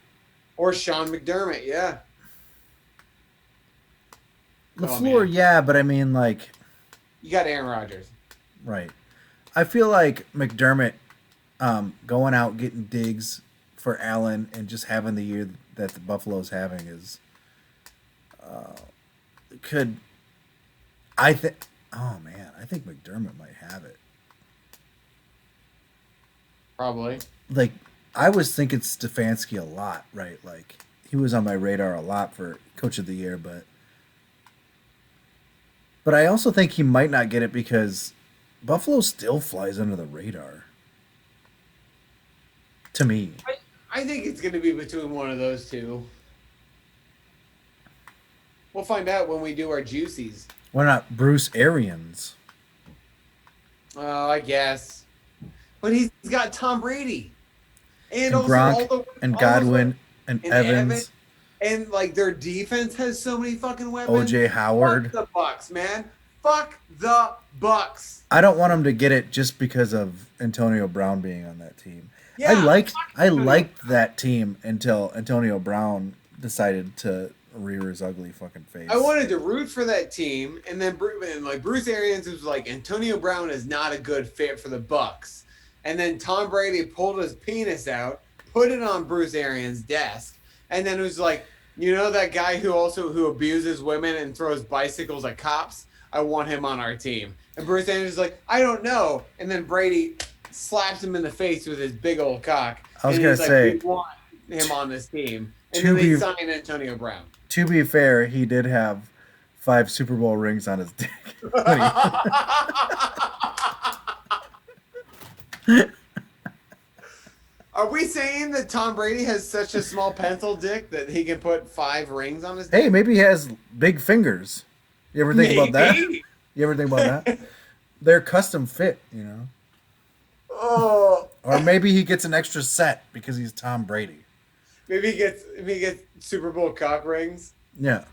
Or Sean McDermott, yeah. LaFleur, yeah, but I mean, like, you got Aaron Rodgers, right? I feel like McDermott, going out getting digs for Allen and just having the year that the Buffalo's having is, I think McDermott might have it. probably. Like, I was thinking Stefanski a lot, right? Like, he was on my radar a lot for coach of the year, but I also think he might not get it because Buffalo still flies under the radar. To me. I think it's going to be between one of those two. We'll find out when we do our juicies. Why not Bruce Arians? Oh, I guess. But he's got Tom Brady. And Gronk and Godwin and Evans. And, like, their defense has so many fucking weapons. O.J. Howard. Fuck the Bucks, man. Fuck the Bucks. I don't want him to get it just because of Antonio Brown being on that team. Yeah, I liked that team until Antonio Brown decided to rear his ugly fucking face. I wanted to root for that team, and then Bruce Arians was like, Antonio Brown is not a good fit for the Bucks. And then Tom Brady pulled his penis out, put it on Bruce Arians' desk, and then it was like, You know that guy who abuses women and throws bicycles at cops? I want him on our team. And Bruce Andrews is like, I don't know. And then Brady slaps him in the face with his big old cock. I was And gonna he's like, say, we want him on this team. And to then they be sign Antonio Brown. to be fair, he did have 5 Super Bowl rings on his dick. Are we saying that Tom Brady has such a small pencil dick that he can put 5 rings on his dick? Hey, maybe he has big fingers. You ever think about that? Maybe. You ever think about that? They're custom fit, you know. Oh, Or maybe he gets an extra set because he's Tom Brady. maybe he gets Super Bowl cock rings. Yeah.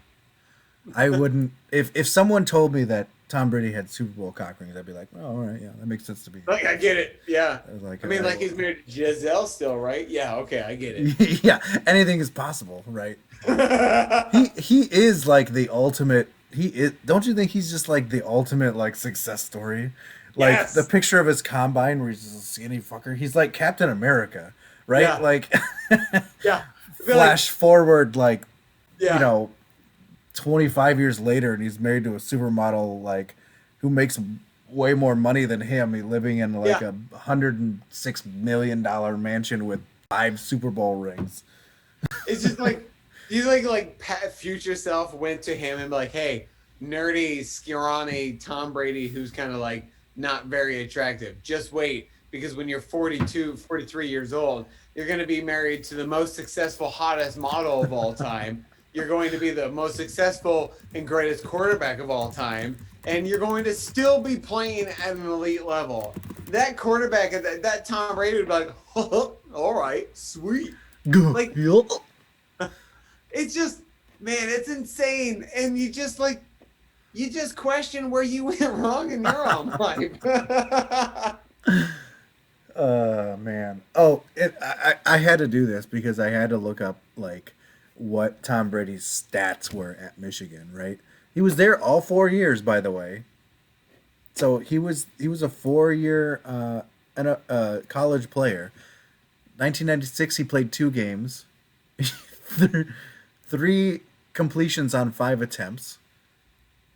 I wouldn't if someone told me that Tom Brady had Super Bowl cock rings, I'd be like, oh, all right, yeah, that makes sense to me. Like, I get it. Yeah. Like, I mean, like he's married to Giselle still, right? Yeah. Okay, I get it. yeah, anything is possible, right? He is like the ultimate. He is. Don't you think he's just like the ultimate like success story? Like Yes. the picture of his combine where he's just a skinny fucker. He's like Captain America, right? Yeah. Like Yeah. flash forward, like Yeah. you know, 25 years later, and he's married to a supermodel like who makes way more money than him. He's living in like Yeah. $106 million mansion with 5 Super Bowl rings. It's just like you like future self went to him and be like, hey, nerdy, scrawny Tom Brady, who's kind of like not very attractive. Just wait, because when you're 42, 43 years old, you're going to be married to the most successful, hottest model of all time. You're going to be the most successful and greatest quarterback of all time, and you're going to still be playing at an elite level. That quarterback, that Tom Brady would be like, all right, sweet. Like, it's just, man, it's insane. And you just question where you went wrong in your own life. Man. Oh, I had to do this because I had to look up like what Tom Brady's stats were at Michigan, right? He was there all 4 years, by the way. So he was a 4-year college player. 1996 he played 2 games. 3 completions on 5 attempts.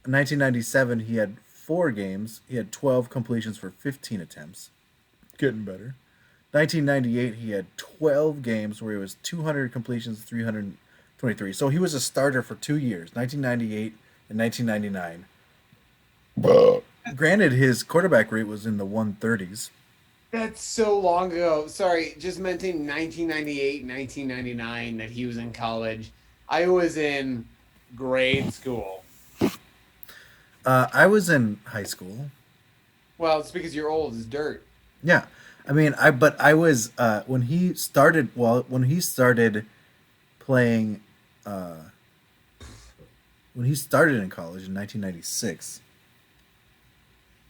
In 1997 he had 4 games. He had 12 completions for 15 attempts. Getting better. 1998 he had 12 games where he was 200 completions, 323. So he was a starter for 2 years, 1998 and 1999. Granted, his quarterback rate was in the 130s. That's so long ago. Sorry, just meant in 1998, 1999 that he was in college. I was in grade school. I was in high school. Well, it's because you're old as dirt. Yeah, I mean, I was when he started. Well, when he started playing, when he started in college in 1996,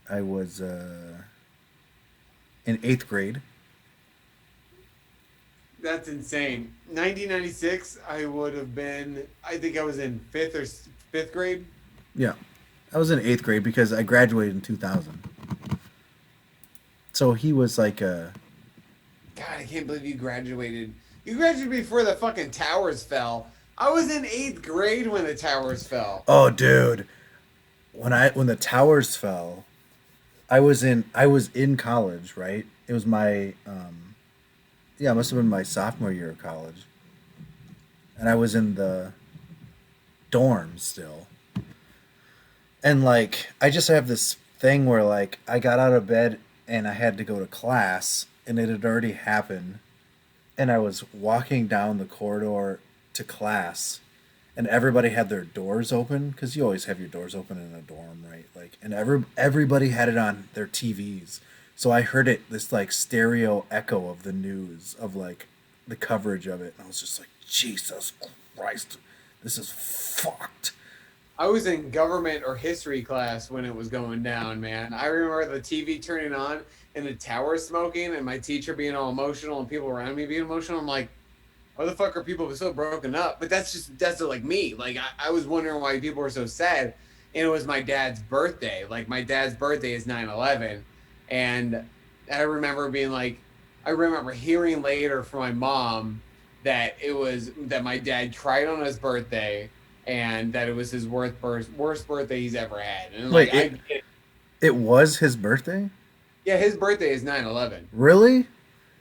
I was in 8th grade. That's insane. 1996, I would have been. I think I was in fifth grade. Yeah, I was in 8th grade because I graduated in 2000. So he was like a. God, I can't believe you graduated. You graduated before the fucking towers fell. I was in 8th grade when the towers fell. Oh, dude, when the towers fell, I was in college, right? It was my yeah, it must have been my sophomore year of college, and I was in the dorm still. And like, I just have this thing where like I got out of bed and I had to go to class, and it had already happened, and I was walking down the corridor to class, and everybody had their doors open because you always have your doors open in a dorm, right? Like, and everybody had it on their TVs, so I heard it, this like stereo echo of the news, of like the coverage of it, and I was just like, Jesus Christ, this is fucked. I was in government or history class when it was going down, man. I remember the TV turning on and the tower smoking and my teacher being all emotional and people around me being emotional. I'm like, why the fuck are people so broken up? But that's like me. Like, I was wondering why people were so sad. And it was my dad's birthday. Like, my dad's birthday is 9/11. And I remember being like, I remember hearing later from my mom that it was that my dad cried on his birthday, and that it was his worst birthday he's ever had. And like Wait, I get it. it was his birthday? Yeah, his birthday is 9/11. Really?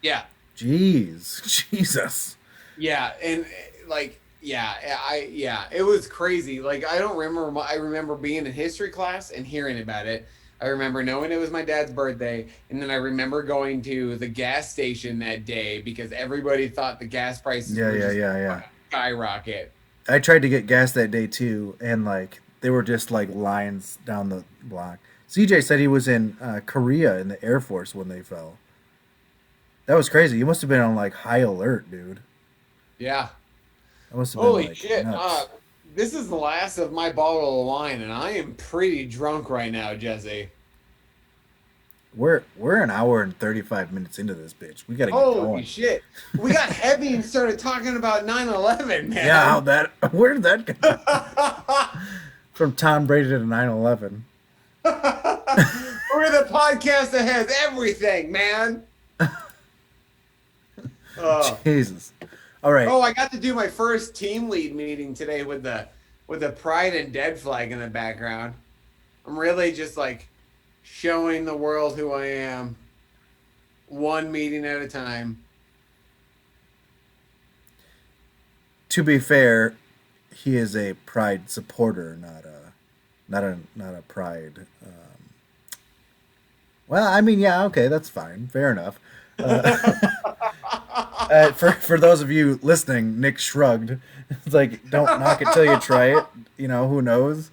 Yeah. Jeez, Jesus. Yeah, and like yeah, it was crazy. Like I don't remember I remember being in history class and hearing about it. I remember knowing it was my dad's birthday, and then I remember going to the gas station that day because everybody thought the gas prices Yeah, were yeah, just yeah, yeah. skyrocket. I tried to get gas that day too, and like they were just like lines down the block. CJ said he was in Korea in the Air Force when they fell. That was crazy. You must have been on like high alert, dude. Yeah. That must have been Holy like shit. nuts. This is the last of my bottle of wine, and I am pretty drunk right now, Jesse. We're an hour and 35 minutes into this bitch. We gotta get Holy going. shit. We got heavy and started talking about 9/11, man. Yeah, how that? Where did that come from? Tom Brady to 9/11. We're the podcast that has everything, man. Jesus. All right. Oh, I got to do my first team lead meeting today with the pride and dead flag in the background. I'm really just like showing the world who I am, one meeting at a time. To be fair, he is a Pride supporter, not a Pride. Well, I mean, yeah, okay, that's fine, fair enough. For those of you listening, Nick shrugged. It's like, don't knock it till you try it. You know, who knows?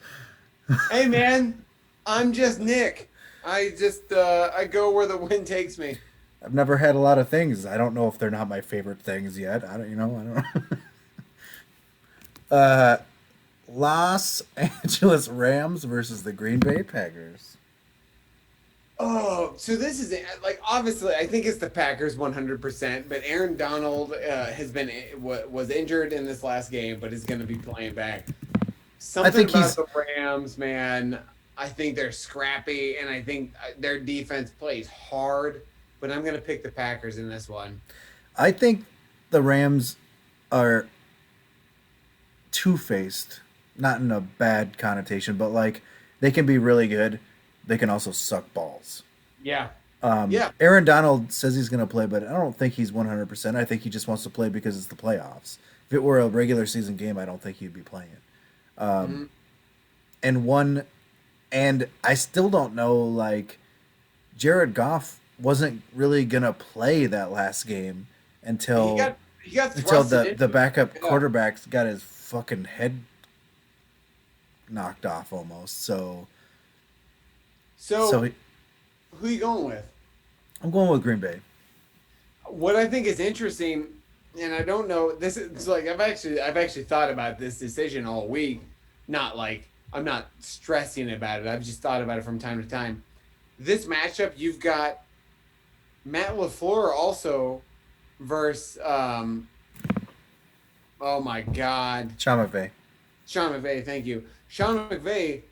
Hey, man, I'm just Nick. I go where the wind takes me. I've never had a lot of things. I don't know if they're not my favorite things yet. I don't. Los Angeles Rams versus the Green Bay Packers. Oh, so this is like obviously I think it's the Packers 100%, but Aaron Donald was injured in this last game, but is going to be playing back. Something about the Rams, man. I think they're scrappy, and I think their defense plays hard. But I'm going to pick the Packers in this one. I think the Rams are two-faced, not in a bad connotation, but like they can be really good. They can also suck balls. Yeah. Yeah. Aaron Donald says he's going to play, but I don't think he's 100%. I think he just wants to play because it's the playoffs. If it were a regular season game, I don't think he'd be playing. And I still don't know, like, Jared Goff wasn't really going to play that last game until the backup quarterback got his fucking head knocked off almost. So who are you going with? I'm going with Green Bay. What I think is interesting, and I don't know, this is like I've actually thought about this decision all week. Not like I'm not stressing about it. I've just thought about it from time to time. This matchup, you've got Matt LaFleur also versus oh my God, Sean McVay. Sean McVay, thank you. Sean McVay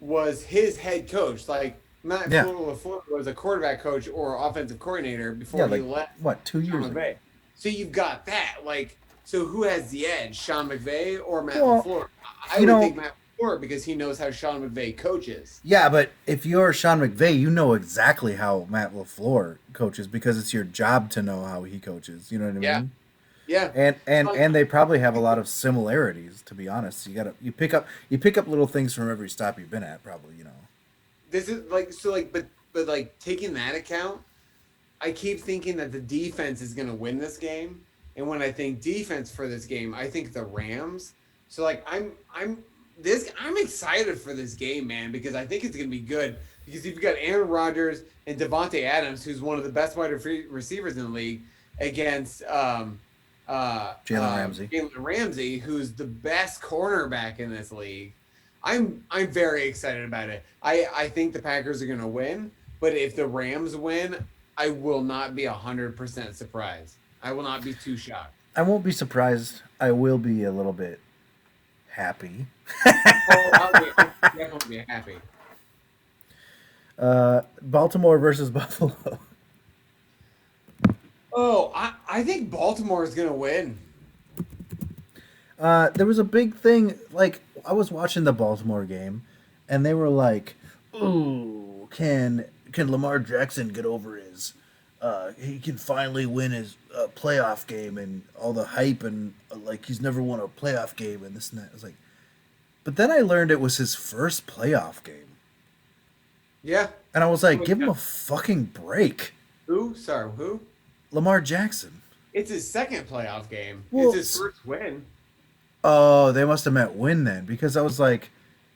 was his head coach. Like Matt LaFleur was a quarterback coach or offensive coordinator before he left. What, 2 years ago? So you've got that. Like, so who has the edge, Sean McVay or Matt LaFleur? I would think Matt LaFleur because he knows how Sean McVay coaches. Yeah, but if you're Sean McVay, you know exactly how Matt LaFleur coaches because it's your job to know how he coaches. You know what I mean? Yeah. And they probably have a lot of similarities, to be honest. You pick up little things from every stop you've been at, probably, you know. This is like but like taking that account, I keep thinking that the defense is gonna win this game. And when I think defense for this game, I think the Rams. So like I'm excited for this game, man, because I think it's gonna be good. Because you've got Aaron Rodgers and Devontae Adams, who's one of the best wide receivers in the league, against Jalen Ramsey, who's the best cornerback in this league. I'm very excited about it. I think the Packers are going to win, but if the Rams win, I will not be 100% surprised. I will not be too shocked. I won't be surprised. I will be a little bit happy. I'll definitely be happy. Baltimore versus Buffalo. Oh, I think Baltimore is going to win. There was a big thing. Like I was watching the Baltimore game, and they were like, "Ooh, can Lamar Jackson get over his? He can finally win his playoff game and all the hype and like he's never won a playoff game and this and that." I was like, but then I learned it was his first playoff game, Yeah. and I was like, "Give him a fucking break." Who? Sorry, who? Lamar Jackson. It's his second playoff game. Well, It's his first win. Oh, they must have meant win then, because I was like,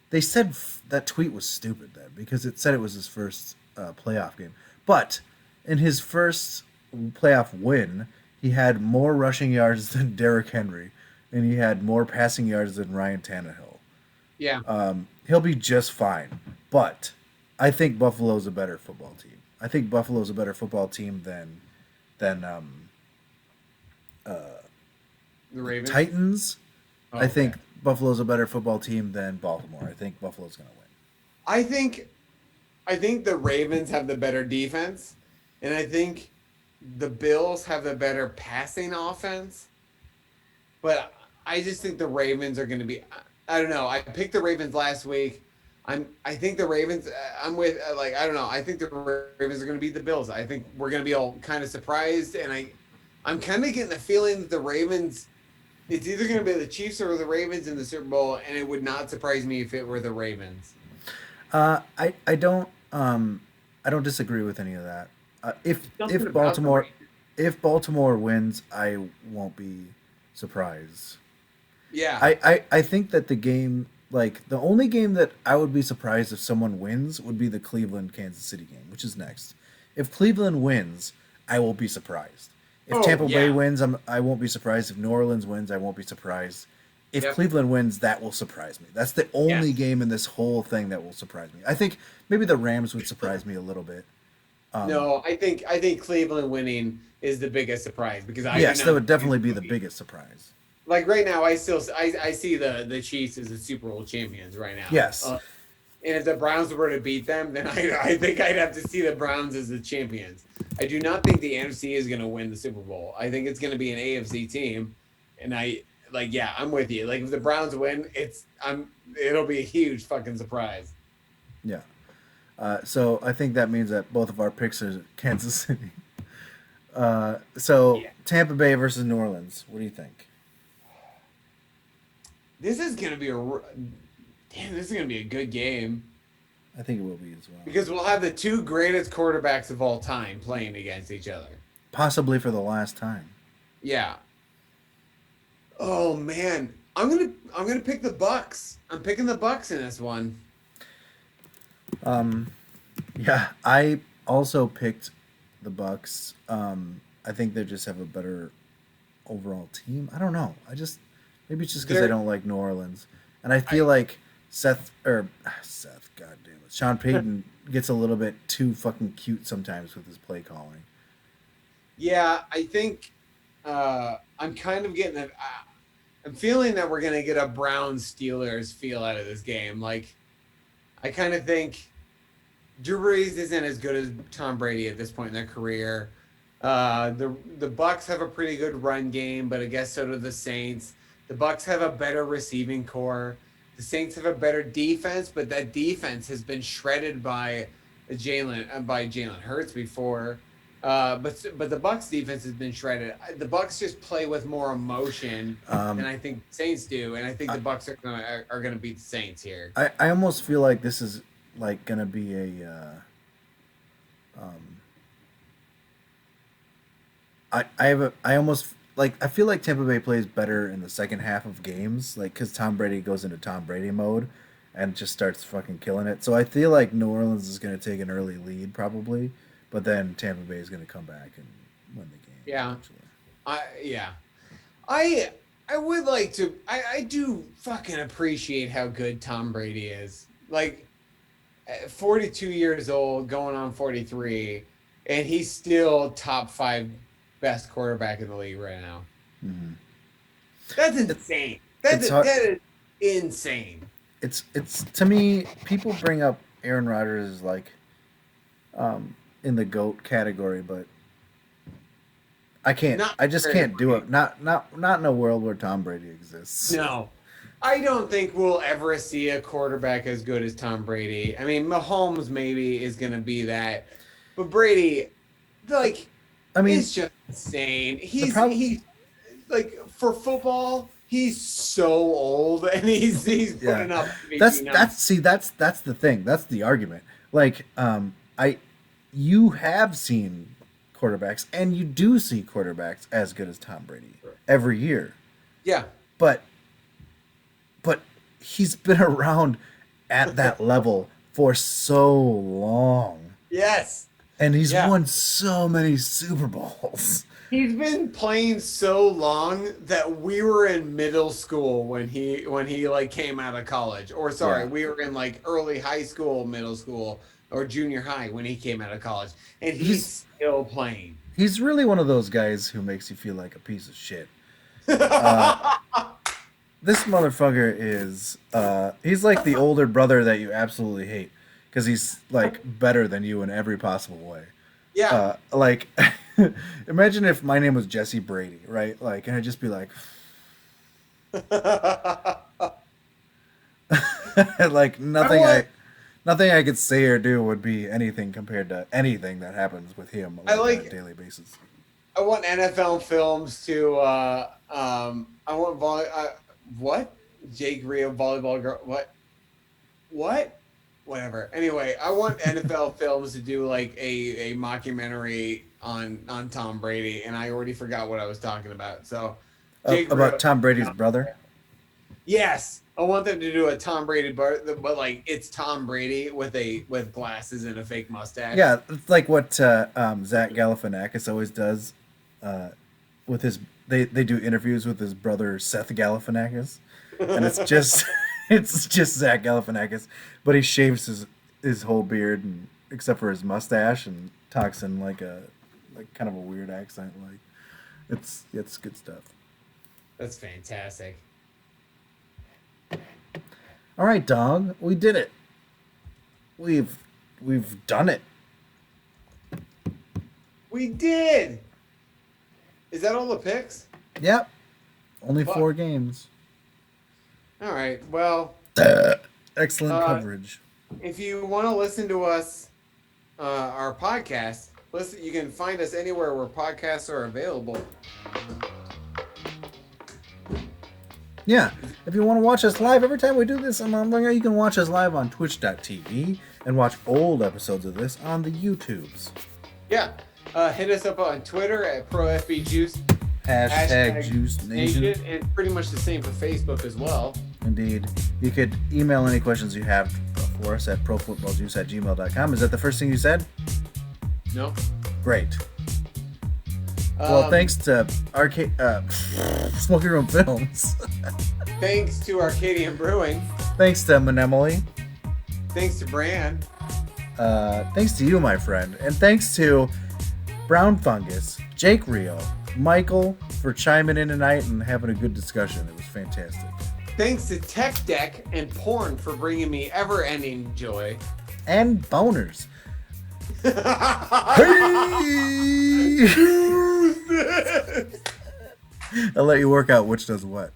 they said that tweet was stupid then because it said it was his first playoff game. But in his first playoff win, he had more rushing yards than Derrick Henry, and he had more passing yards than Ryan Tannehill. Yeah. He'll be just fine, but I think Buffalo's a better football team. I think Buffalo's a better football team than The Ravens. Titans. Oh, I think okay. Buffalo's a better football team than Baltimore. I think Buffalo's going to win. I think the Ravens have the better defense, and I think the Bills have the better passing offense. But I just think the Ravens are going to be. I don't know. I picked the Ravens last week. I think the Ravens. I'm with like I don't know. I think the Ravens are going to beat the Bills. I think we're going to be all kind of surprised, and I'm kind of getting the feeling that the Ravens. It's either going to be the Chiefs or the Ravens in the Super Bowl, and it would not surprise me if it were the Ravens. I don't disagree with any of that. If Something if about the Baltimore Ravens. if Baltimore wins, I won't be surprised. Yeah. I think that the game, like the only game that I would be surprised if someone wins would be the Cleveland Kansas City game, which is next. If Cleveland wins, I will be surprised. If Tampa Bay wins, I won't be surprised. If New Orleans wins, I won't be surprised. If Cleveland wins, that will surprise me. That's the only game in this whole thing that will surprise me. I think maybe the Rams would surprise me a little bit. No, I think Cleveland winning is the biggest surprise because Yes, that would definitely be the biggest surprise. Like right now, I see the Chiefs as the Super Bowl champions right now. Yes. And if the Browns were to beat them, then I think I'd have to see the Browns as the champions. I do not think the NFC is going to win the Super Bowl. I think it's going to be an AFC team, and I'm with you. Like if the Browns win, it'll be a huge fucking surprise. Yeah. So I think that means that both of our picks are Kansas City. Tampa Bay versus New Orleans. What do you think? This is going to be a good game. I think it will be as well. Because we'll have the two greatest quarterbacks of all time playing against each other. Possibly for the last time. Yeah. Oh man, I'm gonna pick the Bucks. I'm picking the Bucks in this one. Yeah, I also picked the Bucks. I think they just have a better overall team. I don't know. Maybe it's just because I don't like New Orleans, and I feel like Seth, goddamn it, Sean Payton gets a little bit too fucking cute sometimes with his play calling. Yeah, I think I'm kind of getting I'm feeling that we're gonna get a Browns Steelers feel out of this game. Like, I kind of think Drew Brees isn't as good as Tom Brady at this point in their career. The Bucks have a pretty good run game, but I guess so do the Saints. The Bucks have a better receiving core. The Saints have a better defense, but that defense has been shredded by Jalen Hurts before. But the Bucks defense has been shredded. The Bucks just play with more emotion than I think the Saints do, and I think the Bucks are gonna beat the Saints here. I almost feel like this is like gonna be I feel like Tampa Bay plays better in the second half of games, like because Tom Brady goes into Tom Brady mode and just starts fucking killing it. So I feel like New Orleans is going to take an early lead probably, but then Tampa Bay is going to come back and win the game. Yeah, eventually. I would like to. I do fucking appreciate how good Tom Brady is. Like, 42 years old, going on 43, and he's still top 5 best quarterback in the league right now. Mm-hmm. That's insane. That is insane. It's to me, people bring up Aaron Rodgers as like in the GOAT category, but I can't. Not I just very can't do great. it. Not in a world where Tom Brady exists. No. I don't think we'll ever see a quarterback as good as Tom Brady. I mean, Mahomes maybe is going to be that. But Brady, like, I mean, it's just insane. the problem. He's like, for football, he's so old and he's putting up That's crazy numbers. that's the thing. That's the argument. Like, you have seen quarterbacks, and you do see quarterbacks as good as Tom Brady every year. Yeah. But he's been around at that level for so long, Yes. and he's Yeah. won so many Super Bowls. He's been playing so long that we were in middle school when he like came out of college. Or sorry, Yeah. we were in like early high school, middle school, or junior high when he came out of college. And he's still playing. He's really one of those guys who makes you feel like a piece of shit. This motherfucker is he's like the older brother that you absolutely hate because he's like better than you in every possible way. Yeah. Like imagine if my name was Jesse Brady, right? Like, and I'd just be like like nothing I could say or do would be anything compared to anything that happens with him on a daily basis. I want NFL films to I want what? Jake Rio volleyball girl what? Whatever. Anyway, I want NFL films to do like a mockumentary on Tom Brady, and I already forgot what I was talking about. So About Tom Brady's brother? Yes. I want them to do a Tom Brady but like it's Tom Brady with glasses and a fake mustache. Yeah, it's like what Zach Galifianakis always does with his they do interviews with his brother Seth Galifianakis, and it's just Zach Galifianakis, but he shaves his whole beard and except for his mustache and talks in like kind of a weird accent. Like it's good stuff. That's fantastic. All right, dog, we did it. We've done it. We did. Is that all the picks? Yep. Only Fuck. 4 games. All right. Well, Excellent coverage. if you want to listen to us, our podcast, you can find us anywhere where podcasts are available. Yeah, if you want to watch us live, every time we do this, you can watch us live on twitch.tv and watch old episodes of this on the YouTubes. Yeah. Hit us up on Twitter at ProFBJuice. Hashtag Juice Nation. And pretty much the same for Facebook as well. Indeed. You could email any questions you have for us at profootballjuice@gmail.com. Is that the first thing you said? No. Great. Well, thanks to Smoky Room Films. Thanks to Arcadian Brewing. Thanks to Menemily. Thanks to Bran. Thanks to you, my friend. And thanks to Brown Fungus, Jake Rio, Michael for chiming in tonight and having a good discussion. It was fantastic. Thanks to Tech Deck and Porn for bringing me ever-ending joy. And boners. Hey! I'll let you work out which does what.